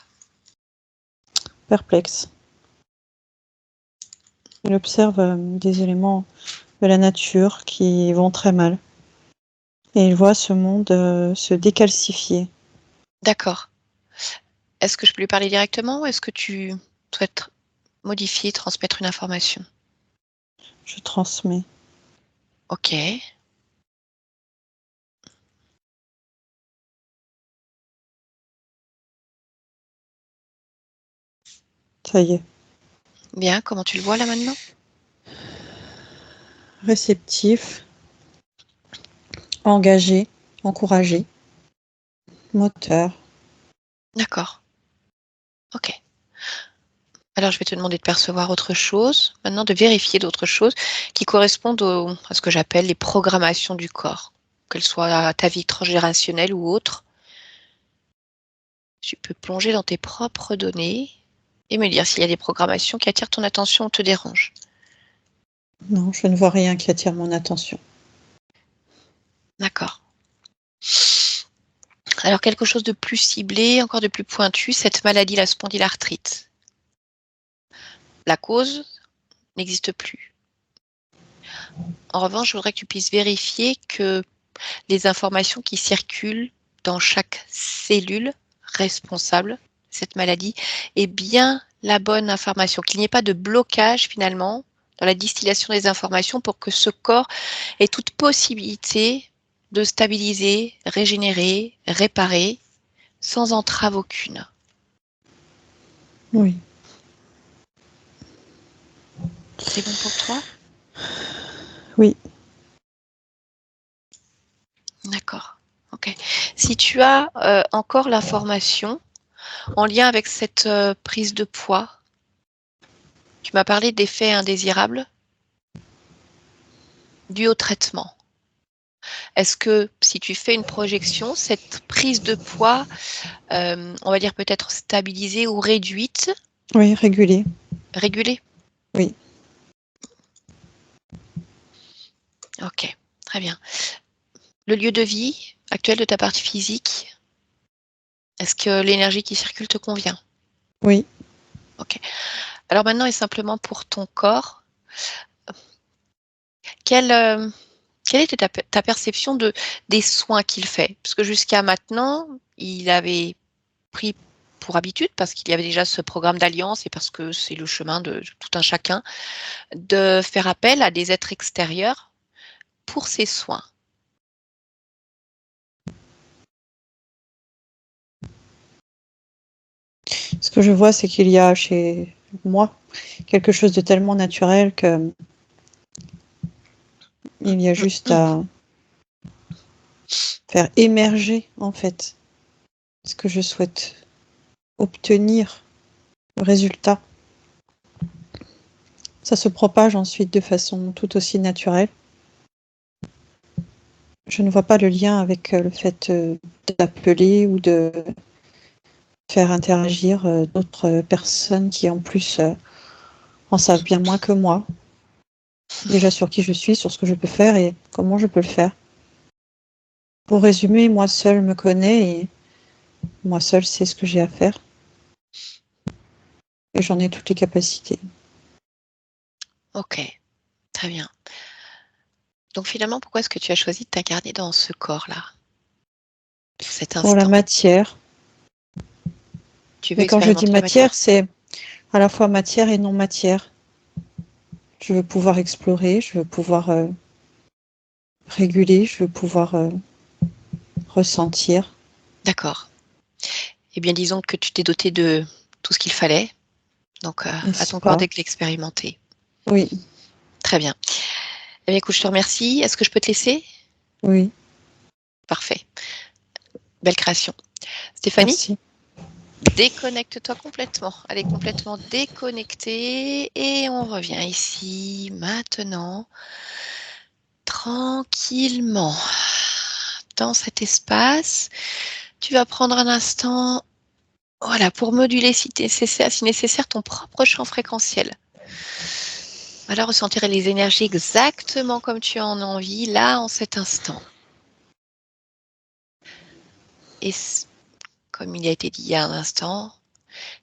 Perplexe. Il observe des éléments de la nature qui vont très mal. Et il voit ce monde se décalcifier. D'accord. Est-ce que je peux lui parler directement ou est-ce que tu souhaites modifier, transmettre une information? Je transmets. Ok. Ça y est. Bien. Comment tu le vois là maintenant? Réceptif, engagé, encouragé, moteur. D'accord. Ok. Alors, je vais te demander de percevoir autre chose, maintenant de vérifier d'autres choses qui correspondent à ce que j'appelle les programmations du corps, qu'elles soient à ta vie transgénérationnelle ou autre. Tu peux plonger dans tes propres données et me dire s'il y a des programmations qui attirent ton attention ou te dérangent. Non, je ne vois rien qui attire mon attention. D'accord. Alors, quelque chose de plus ciblé, encore de plus pointu, cette maladie, la spondylarthrite. La cause n'existe plus. En revanche, je voudrais que tu puisses vérifier que les informations qui circulent dans chaque cellule responsable de cette maladie est bien la bonne information, qu'il n'y ait pas de blocage finalement dans la distillation des informations pour que ce corps ait toute possibilité de stabiliser, régénérer, réparer sans entrave aucune. Oui. C'est bon pour toi? Oui. D'accord. Ok. Si tu as encore l'information en lien avec cette prise de poids, tu m'as parlé d'effets indésirables dus au traitement. Est-ce que si tu fais une projection, cette prise de poids, on va dire peut-être stabilisée ou réduite, Oui, régulé. régulée? Oui. Ok, très bien. Le lieu de vie actuel de ta partie physique, Est-ce que l'énergie qui circule te convient? Oui. Ok. Alors maintenant, et simplement pour ton corps, quelle était ta perception des soins qu'il fait? Parce que jusqu'à maintenant, il avait pris pour habitude, parce qu'il y avait déjà ce programme d'alliance et parce que c'est le chemin de tout un chacun, de faire appel à des êtres extérieurs pour ses soins. Ce que je vois, c'est qu'il y a chez moi quelque chose de tellement naturel que il y a juste à faire émerger, en fait, ce que je souhaite obtenir, le résultat. Ça se propage ensuite de façon tout aussi naturelle. Je ne vois pas le lien avec le fait d'appeler ou de faire interagir d'autres personnes qui, en plus, en savent bien moins que moi. Déjà sur qui je suis, sur ce que je peux faire et comment je peux le faire. Pour résumer, moi seule me connais et moi seule sais ce que j'ai à faire. Et j'en ai toutes les capacités. Ok, très bien. Donc finalement, pourquoi est-ce que tu as choisi de t'incarner dans ce corps-là, cet Pour la instant? matière. Tu veux Mais quand je dis expérimenter la matière, matière? c'est à la fois matière et non matière. Je veux pouvoir explorer, je veux pouvoir réguler, je veux pouvoir ressentir. D'accord. Eh bien, disons que tu t'es doté de tout ce qu'il fallait. Donc, à N'est-ce ton corps pas? dès que l'expérimenter. Oui, Très bien. Eh bien, écoute, je te remercie. Est-ce que je peux te laisser? oui, Parfait. Belle création. Stéphanie, merci. déconnecte-toi complètement. Elle est complètement déconnectée. Et on revient ici, maintenant, tranquillement. Dans cet espace, tu vas prendre un instant, voilà, pour moduler si nécessaire ton propre champ fréquentiel. Voilà, ressentir les énergies exactement comme tu en as envie, là, en cet instant. Et comme il a été dit il y a un instant,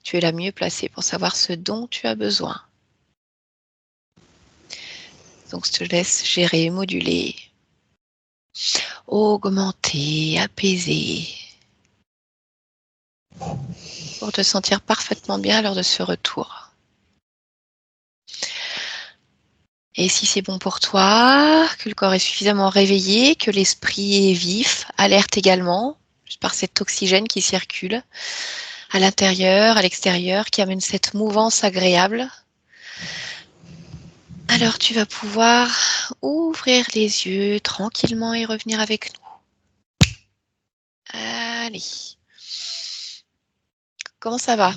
tu es la mieux placée pour savoir ce dont tu as besoin. Donc, je te laisse gérer, moduler, augmenter, apaiser, pour te sentir parfaitement bien lors de ce retour. Et si c'est bon pour toi, que le corps est suffisamment réveillé, que l'esprit est vif, alerte également, juste par cet oxygène qui circule à l'intérieur, à l'extérieur, qui amène cette mouvance agréable, alors tu vas pouvoir ouvrir les yeux tranquillement et revenir avec nous. Allez. Comment ça va?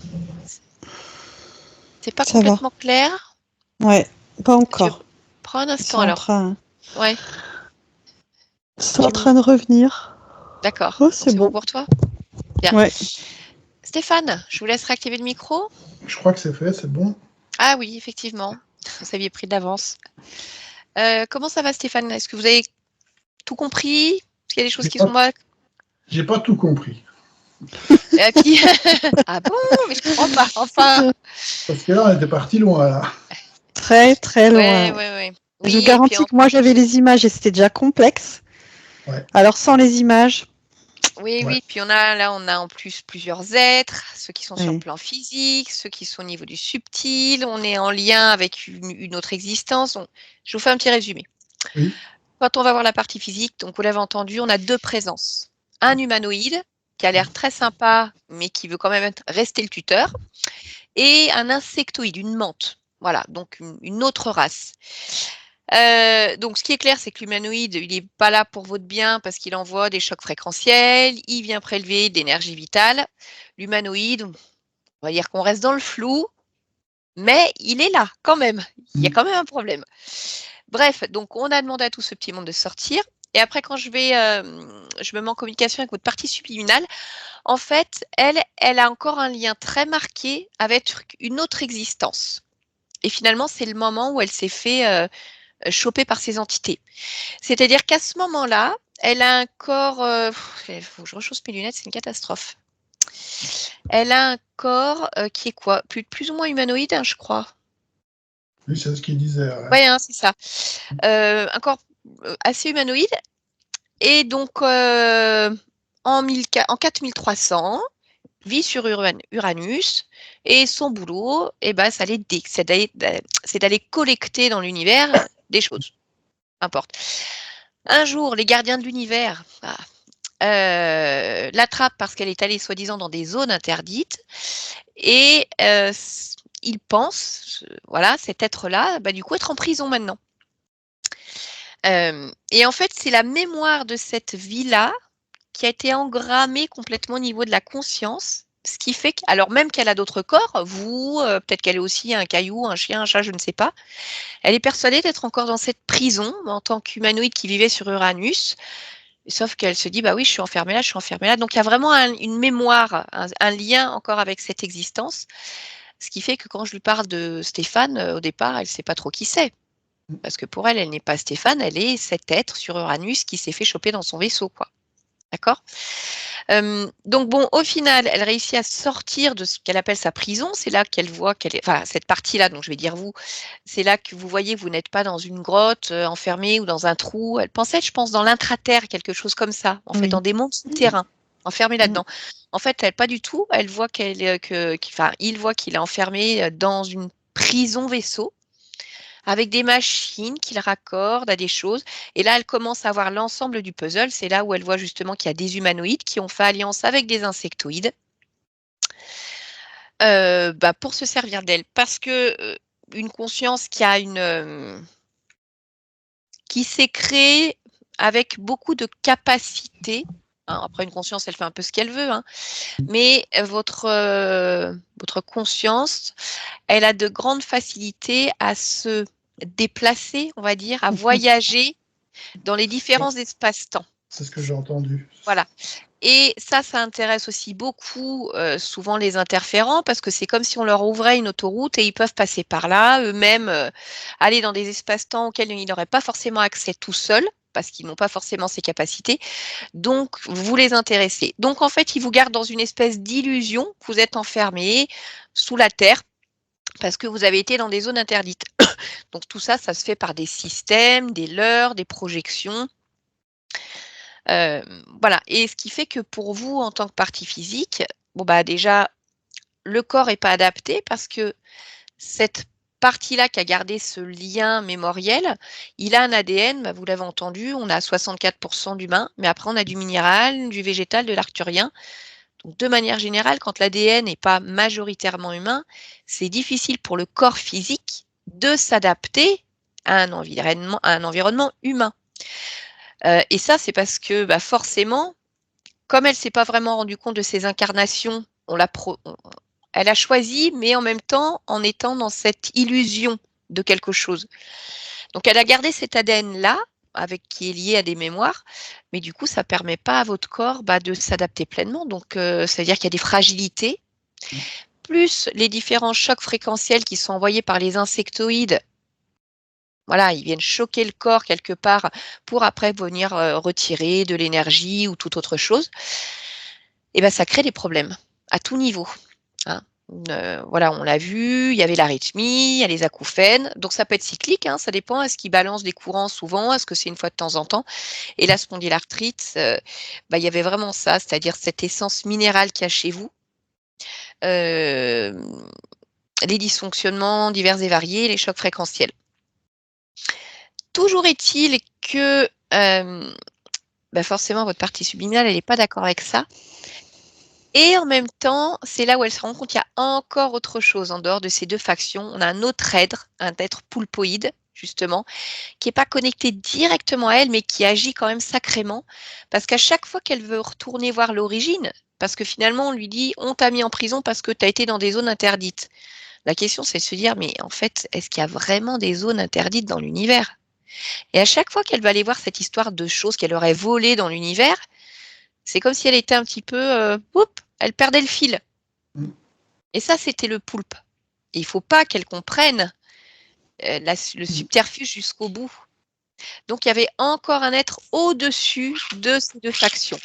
C'est pas Ça va. complètement clair? Ouais, pas Tu encore. prends un Ils instant sont en alors. train, Ouais. ils sont en Tu me... train de revenir. D'accord. Oh, Donc c'est c'est bon bon. pour toi? Bien. Ouais. Stéphane, je vous laisse réactiver le micro. Je crois que c'est fait, c'est bon. Ah oui, effectivement. Vous aviez pris d'avance. Comment ça va, Stéphane? Est-ce que vous avez tout compris? Est-ce qu'il y a des choses J'ai qui sont pas, là? j'ai pas tout compris. Et puis... ah bon? Mais je comprends pas. Enfin. Parce que là, on était parti loin, là. Très, très Ouais, loin. ouais, ouais. Je vous Oui, et puis garantis que moi, j'avais les images et c'était déjà complexe. Ouais, Alors, sans les images, oui, ouais. oui. Puis on a en plus plusieurs êtres, ceux qui sont sur le ouais. plan physique, ceux qui sont au niveau du subtil. On est en lien avec une autre existence. Je vous fais un petit résumé. Oui, Quand on va voir la partie physique, donc vous l'avez entendu, on a deux présences. Un humanoïde qui a l'air très sympa, mais qui veut quand même rester le tuteur, et un insectoïde, une mante. Voilà, donc une autre race. Donc, ce qui est clair, c'est que l'humanoïde, il n'est pas là pour votre bien parce qu'il envoie des chocs fréquentiels, il vient prélever de l'énergie vitale. L'humanoïde, on va dire qu'on reste dans le flou, mais il est là quand même. Il y a mm, quand même un problème. Bref, donc on a demandé à tout ce petit monde de sortir. Et après, quand je me mets en communication avec votre partie subliminale, en fait, elle a encore un lien très marqué avec une autre existence. Et finalement, c'est le moment où elle s'est fait choper par ces entités. C'est-à-dire qu'à ce moment-là, elle a un corps. Il faut que je rechausse mes lunettes, c'est une catastrophe. Elle a un corps qui est quoi? Plus ou moins humanoïde, hein, je crois. Oui, c'est ce qu'il disait. Ouais. Ouais, hein, c'est ça. Un corps assez humanoïde. Et donc, en 4300, vit sur Uranus. Et son boulot, c'est d'aller collecter dans l'univers des choses. Importe. Un jour, les gardiens de l'univers l'attrapent parce qu'elle est allée soi-disant dans des zones interdites. Et ils pensent, voilà, cet être-là, du coup, être en prison maintenant. Et en fait, c'est la mémoire de cette vie-là qui a été engrammée complètement au niveau de la conscience, ce qui fait que, alors même qu'elle a d'autres corps, peut-être qu'elle est aussi un caillou, un chien, un chat, je ne sais pas, elle est persuadée d'être encore dans cette prison en tant qu'humanoïde qui vivait sur Uranus, sauf qu'elle se dit, bah oui, je suis enfermée là, je suis enfermée là. Donc il y a vraiment une mémoire, un lien encore avec cette existence, ce qui fait que quand je lui parle de Stéphane, au départ, elle ne sait pas trop qui c'est. Parce que pour elle, elle n'est pas Stéphane, elle est cet être sur Uranus qui s'est fait choper dans son vaisseau, quoi. D'accord? Donc bon, au final, elle réussit à sortir de ce qu'elle appelle sa prison. C'est là qu'elle voit qu'elle est, enfin cette partie-là, donc je vais dire vous, c'est là que vous voyez que vous n'êtes pas dans une grotte enfermée ou dans un trou. Elle pensait, je pense, dans l'intraterre, quelque chose comme ça, en fait, Oui. dans des mondes souterrains, enfermée là-dedans. En fait, elle pas du tout. Elle voit il voit qu'il est enfermé dans une prison vaisseau, avec des machines qu'il raccorde à des choses. Et là, elle commence à voir l'ensemble du puzzle. C'est là où elle voit justement qu'il y a des humanoïdes qui ont fait alliance avec des insectoïdes pour se servir d'elle. Parce que une conscience qui s'est créée avec beaucoup de capacités. Hein, après, une conscience, elle fait un peu ce qu'elle veut. Hein, mais votre conscience, elle a de grandes facilités à se déplacer, on va dire, à voyager dans les différents espaces-temps. C'est ce que j'ai entendu. Voilà. Et ça intéresse aussi beaucoup souvent les interférents parce que c'est comme si on leur ouvrait une autoroute et ils peuvent passer par là, eux-mêmes aller dans des espaces-temps auxquels ils n'auraient pas forcément accès tout seuls parce qu'ils n'ont pas forcément ces capacités. Donc, vous les intéressez. Donc, en fait, ils vous gardent dans une espèce d'illusion que vous êtes enfermé sous la terre parce que vous avez été dans des zones interdites. Donc, tout ça, ça se fait par des systèmes, des leurres, des projections. Voilà. Et ce qui fait que pour vous, en tant que partie physique, déjà, le corps n'est pas adapté parce que cette partie-là qui a gardé ce lien mémoriel, il a un ADN, vous l'avez entendu, on a 64% d'humain, mais après on a du minéral, du végétal, de l'arcturien. Donc de manière générale, quand l'ADN n'est pas majoritairement humain, c'est difficile pour le corps physique de s'adapter à un environnement humain. Et ça, c'est parce que forcément, comme elle ne s'est pas vraiment rendue compte de ses incarnations, elle a choisi, mais en même temps, en étant dans cette illusion de quelque chose. Donc, elle a gardé cet ADN-là, qui est lié à des mémoires, mais du coup, ça ne permet pas à votre corps de s'adapter pleinement. Donc, c'est-à-dire qu'il y a des fragilités, plus les différents chocs fréquentiels qui sont envoyés par les insectoïdes. Voilà, ils viennent choquer le corps quelque part pour après venir retirer de l'énergie ou toute autre chose. Et ça crée des problèmes à tout niveau. Hein. Voilà, on l'a vu, il y avait l'arythmie, il y a les acouphènes, donc ça peut être cyclique, hein, ça dépend, est-ce qu'il balance des courants souvent, est-ce que c'est une fois de temps en temps, et la spondylarthrite, il y avait vraiment ça, c'est-à-dire cette essence minérale qu'il y a chez vous, les dysfonctionnements divers et variés, les chocs fréquentiels. Toujours est-il que forcément votre partie subliminale, elle n'est pas d'accord avec ça. Et en même temps, c'est là où elle se rend compte qu'il y a encore autre chose en dehors de ces deux factions. On a un autre être, un être poulpoïde, justement, qui n'est pas connecté directement à elle, mais qui agit quand même sacrément. Parce qu'à chaque fois qu'elle veut retourner voir l'origine, parce que finalement, on lui dit, on t'a mis en prison parce que tu as été dans des zones interdites. La question, c'est de se dire, mais en fait, est-ce qu'il y a vraiment des zones interdites dans l'univers? Et à chaque fois qu'elle va aller voir cette histoire de choses qu'elle aurait volées dans l'univers, c'est comme si elle était un petit peu, elle perdait le fil. Et ça, c'était le poulpe. Et il ne faut pas qu'elle comprenne le subterfuge jusqu'au bout. Donc, il y avait encore un être au-dessus de ces deux factions,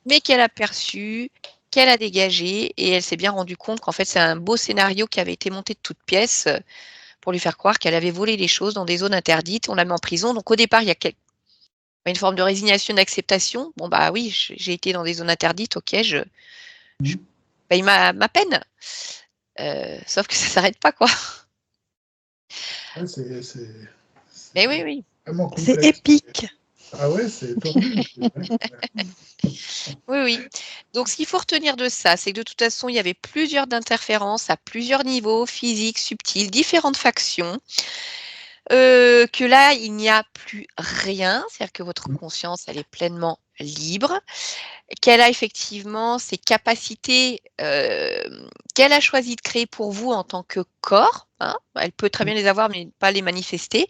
mais qu'elle a perçu, qu'elle a dégagé et elle s'est bien rendue compte qu'en fait, c'est un beau scénario qui avait été monté de toutes pièces pour lui faire croire qu'elle avait volé les choses dans des zones interdites. On l'a mis en prison. Donc, au départ, il y a une forme de résignation, d'acceptation. Bon, bah oui, j'ai été dans des zones interdites, ok, je paye ma peine. Sauf que ça s'arrête pas, quoi. Ouais, Mais oui. vraiment C'est complexe. épique. Ah ouais, c'est tordu. Oui. Donc, ce qu'il faut retenir de ça, c'est que de toute façon, il y avait plusieurs interférences à plusieurs niveaux, physiques, subtils, différentes factions. Que là, il n'y a plus rien, c'est-à-dire que votre conscience, elle est pleinement libre, qu'elle a effectivement ses capacités qu'elle a choisi de créer pour vous en tant que corps. Hein. Elle peut très bien les avoir, mais pas les manifester.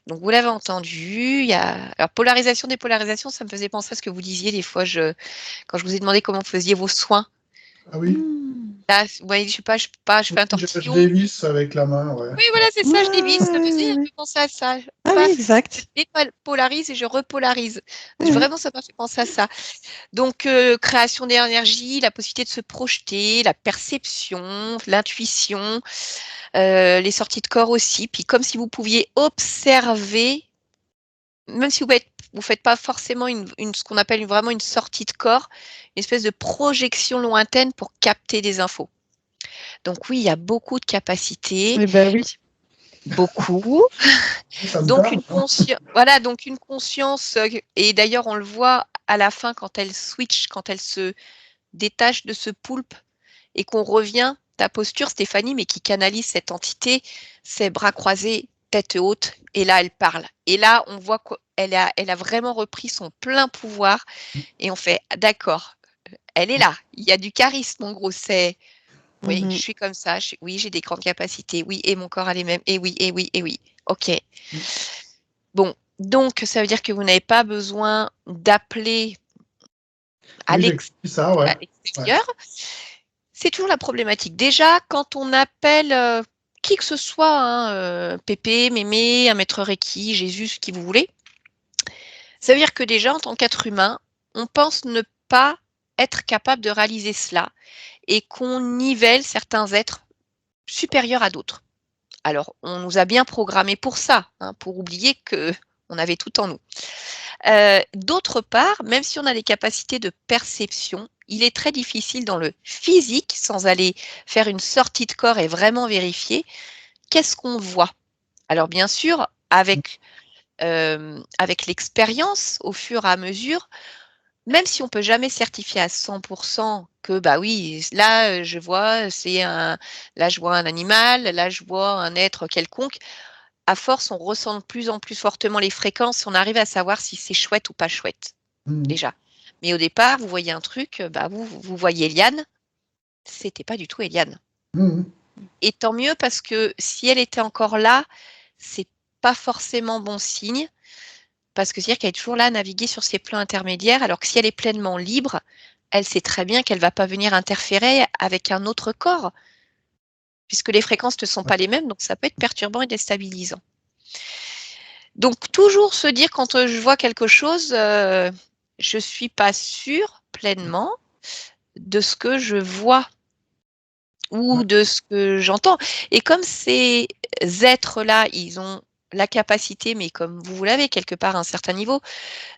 Donc, vous l'avez entendu. Il y a... Alors, polarisation, dépolarisation, ça me faisait penser à ce que vous disiez des fois quand je vous ai demandé comment vous faisiez vos soins. Ah oui. Là, vous voyez, je fais un tortillon. Je dévisse avec la main, ouais. Oui, voilà, c'est ça, je dévisse. Ça me faisait un Ouais. peu penser à ça. Ah oui, exact. Je dépolarise et je repolarise. Ouais. Vraiment, ça m'a fait penser à ça. Donc, création d'énergie, la possibilité de se projeter, la perception, l'intuition, les sorties de corps aussi. Puis, comme si vous pouviez observer, même si vous ne faites pas forcément ce qu'on appelle vraiment une sortie de corps, une espèce de projection lointaine pour capter des infos. Donc, oui, il y a beaucoup de capacités. Eh ben oui. Beaucoup. Ça me Donc parle, donc une conscience, et d'ailleurs on le voit à la fin quand elle switch, quand elle se détache de ce poulpe et qu'on revient, ta posture Stéphanie, mais qui canalise cette entité, ses bras croisés, tête haute, et là elle parle. Et là on voit qu'elle a vraiment repris son plein pouvoir et on fait d'accord, elle est là, il y a du charisme en gros, c'est oui, je suis comme ça, oui, j'ai des grandes capacités, oui, et mon corps a les mêmes, et oui, ok. Bon, donc ça veut dire que vous n'avez pas besoin d'appeler à Oui, j'ai compris ça, ouais. l'extérieur. C'est toujours la problématique. Déjà, quand on appelle qui que ce soit, hein, Pépé, Mémé, un maître Reiki, Jésus, ce qui vous voulez, ça veut dire que déjà, en tant qu'être humain, on pense ne pas être capable de réaliser cela et qu'on nivelle certains êtres supérieurs à d'autres. Alors, on nous a bien programmés pour ça, hein, pour oublier qu'on avait tout en nous. D'autre part, même si on a des capacités de perception, il est très difficile dans le physique, sans aller faire une sortie de corps et vraiment vérifier, qu'est-ce qu'on voit. Alors bien sûr, avec l'expérience, au fur et à mesure, même si on ne peut jamais certifier à 100% que, bah oui, là, je vois un animal, là, je vois un être quelconque, à force, on ressent de plus en plus fortement les fréquences, on arrive à savoir si c'est chouette ou pas chouette, déjà. Mais au départ, vous voyez un truc, bah vous voyez Eliane, c'était pas du tout Eliane. Et tant mieux parce que si elle était encore là, c'est pas forcément bon signe, parce que c'est-à-dire qu'elle est toujours là à naviguer sur ces plans intermédiaires, alors que si elle est pleinement libre, elle sait très bien qu'elle va pas venir interférer avec un autre corps, puisque les fréquences ne sont pas les mêmes, donc ça peut être perturbant et déstabilisant. Donc, toujours se dire quand je vois quelque chose, je ne suis pas sûre pleinement de ce que je vois ou de ce que j'entends. Et comme ces êtres-là, ils ont la capacité, mais comme vous l'avez quelque part à un certain niveau,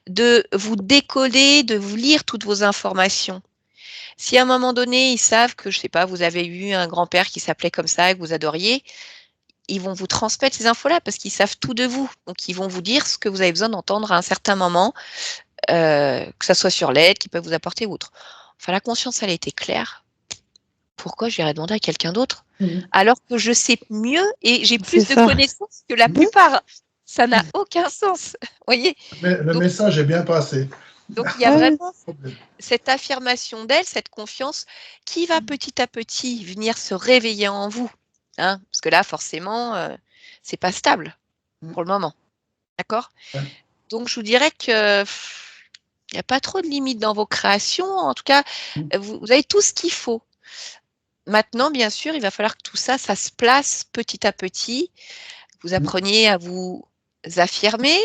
de vous décoder, de vous lire toutes vos informations. Si à un moment donné, ils savent que, je ne sais pas, vous avez eu un grand-père qui s'appelait comme ça et que vous adoriez, ils vont vous transmettre ces infos-là parce qu'ils savent tout de vous. Donc, ils vont vous dire ce que vous avez besoin d'entendre à un certain moment, que ça soit sur l'aide qu'ils peuvent vous apporter ou autre. Enfin, la conscience, elle a été claire. Pourquoi je vais demander à quelqu'un d'autre alors que je sais mieux et j'ai plus de connaissances que la plupart. Ça n'a aucun sens. Voyez. Mais le message est bien passé. Donc, il y a vraiment cette affirmation d'elle, cette confiance qui va petit à petit venir se réveiller en vous. Hein, parce que là, forcément, c'est pas stable pour le moment. D'accord ? Donc, je vous dirais que il n'y a pas trop de limites dans vos créations. En tout cas, vous avez tout ce qu'il faut. Maintenant, bien sûr, il va falloir que tout ça, ça se place petit à petit. Vous appreniez à vous affirmer,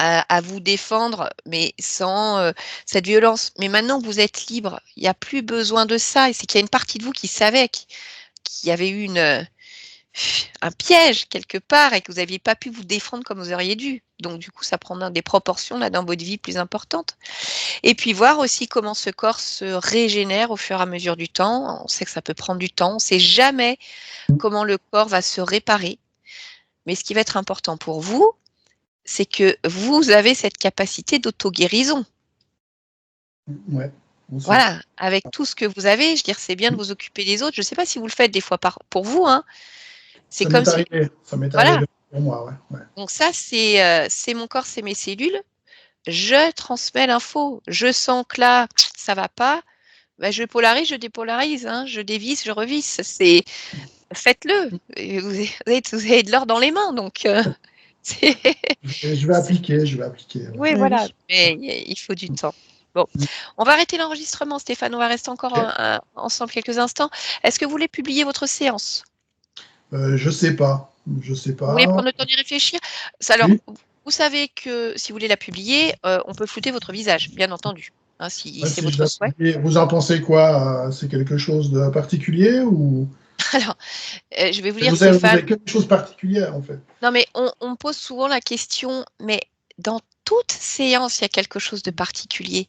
à vous défendre, mais sans cette violence. Mais maintenant que vous êtes libre, il n'y a plus besoin de ça. Et c'est qu'il y a une partie de vous qui savait qu'il y avait eu un piège quelque part et que vous n'aviez pas pu vous défendre comme vous auriez dû. Donc du coup, ça prend des proportions là dans votre vie plus importantes. Et puis voir aussi comment ce corps se régénère au fur et à mesure du temps. On sait que ça peut prendre du temps. On ne sait jamais comment le corps va se réparer. Mais ce qui va être important pour vous, c'est que vous avez cette capacité d'auto-guérison. Ouais. Aussi. Voilà, avec tout ce que vous avez, je veux dire, c'est bien de vous occuper des autres. Je ne sais pas si vous le faites des fois pour vous, hein. C'est Ça comme m'est si, arrivé. Ça m'est voilà. arrivé pour moi, ouais. Ouais. Donc ça, c'est mon corps, c'est mes cellules. Je transmets l'info. Je sens que là, ça va pas. Ben, je polarise, je dépolarise, hein. Je dévisse, je revisse. Faites-le. Et vous avez de l'or dans les mains, donc Je vais appliquer, je vais appliquer. Ouais. oui, Ouais, voilà, oui. mais il faut du temps. Bon, on va arrêter l'enregistrement, Stéphane. On va rester encore Ok. ensemble quelques instants. Est-ce que vous voulez publier votre séance? Je sais pas. Je sais Vous voulez pas. prendre le temps d'y réfléchir? Alors, Oui. vous savez que si vous voulez la publier, on peut flouter votre visage, bien entendu, hein, si Ouais, c'est si je votre la souhait. publie, vous en pensez quoi? C'est quelque chose de particulier ou Alors, je vais vous dire, vous Stéphane, avez quelque chose de particulier en fait? non, mais on me pose souvent la question, mais dans toute séance, il y a quelque chose de particulier.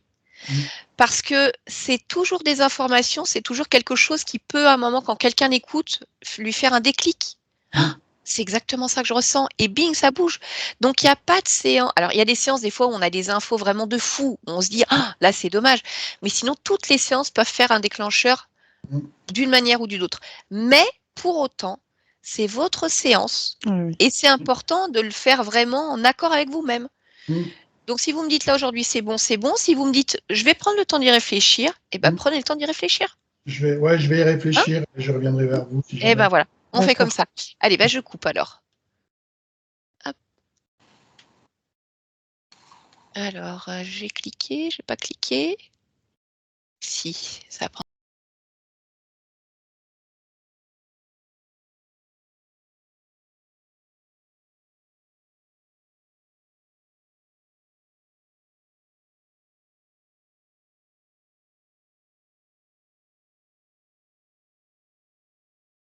Mm. Parce que c'est toujours des informations, c'est toujours quelque chose qui peut, à un moment, quand quelqu'un écoute, lui faire un déclic. Ah, c'est exactement ça que je ressens. Et bing, ça bouge. Donc, il n'y a pas de séance. Alors, il y a des séances, des fois, où on a des infos vraiment de fou. Où on se dit, ah, là, c'est dommage. Mais sinon, toutes les séances peuvent faire un déclencheur Mm. d'une manière ou d'une autre. Mais, pour autant, c'est votre séance. Oui. Et c'est important de le faire vraiment en accord avec vous-même. Mm. Donc, si vous me dites là aujourd'hui, c'est bon, c'est bon. Si vous me dites, je vais prendre le temps d'y réfléchir, eh ben, Mm. prenez le temps d'y réfléchir. Je vais y Hein? réfléchir et je reviendrai vers vous si Eh jamais. ben voilà, on fait comme D'accord. ça. Allez, ben, je coupe alors. Hop. Alors, j'ai cliqué, j'ai pas cliqué. Si, ça prend.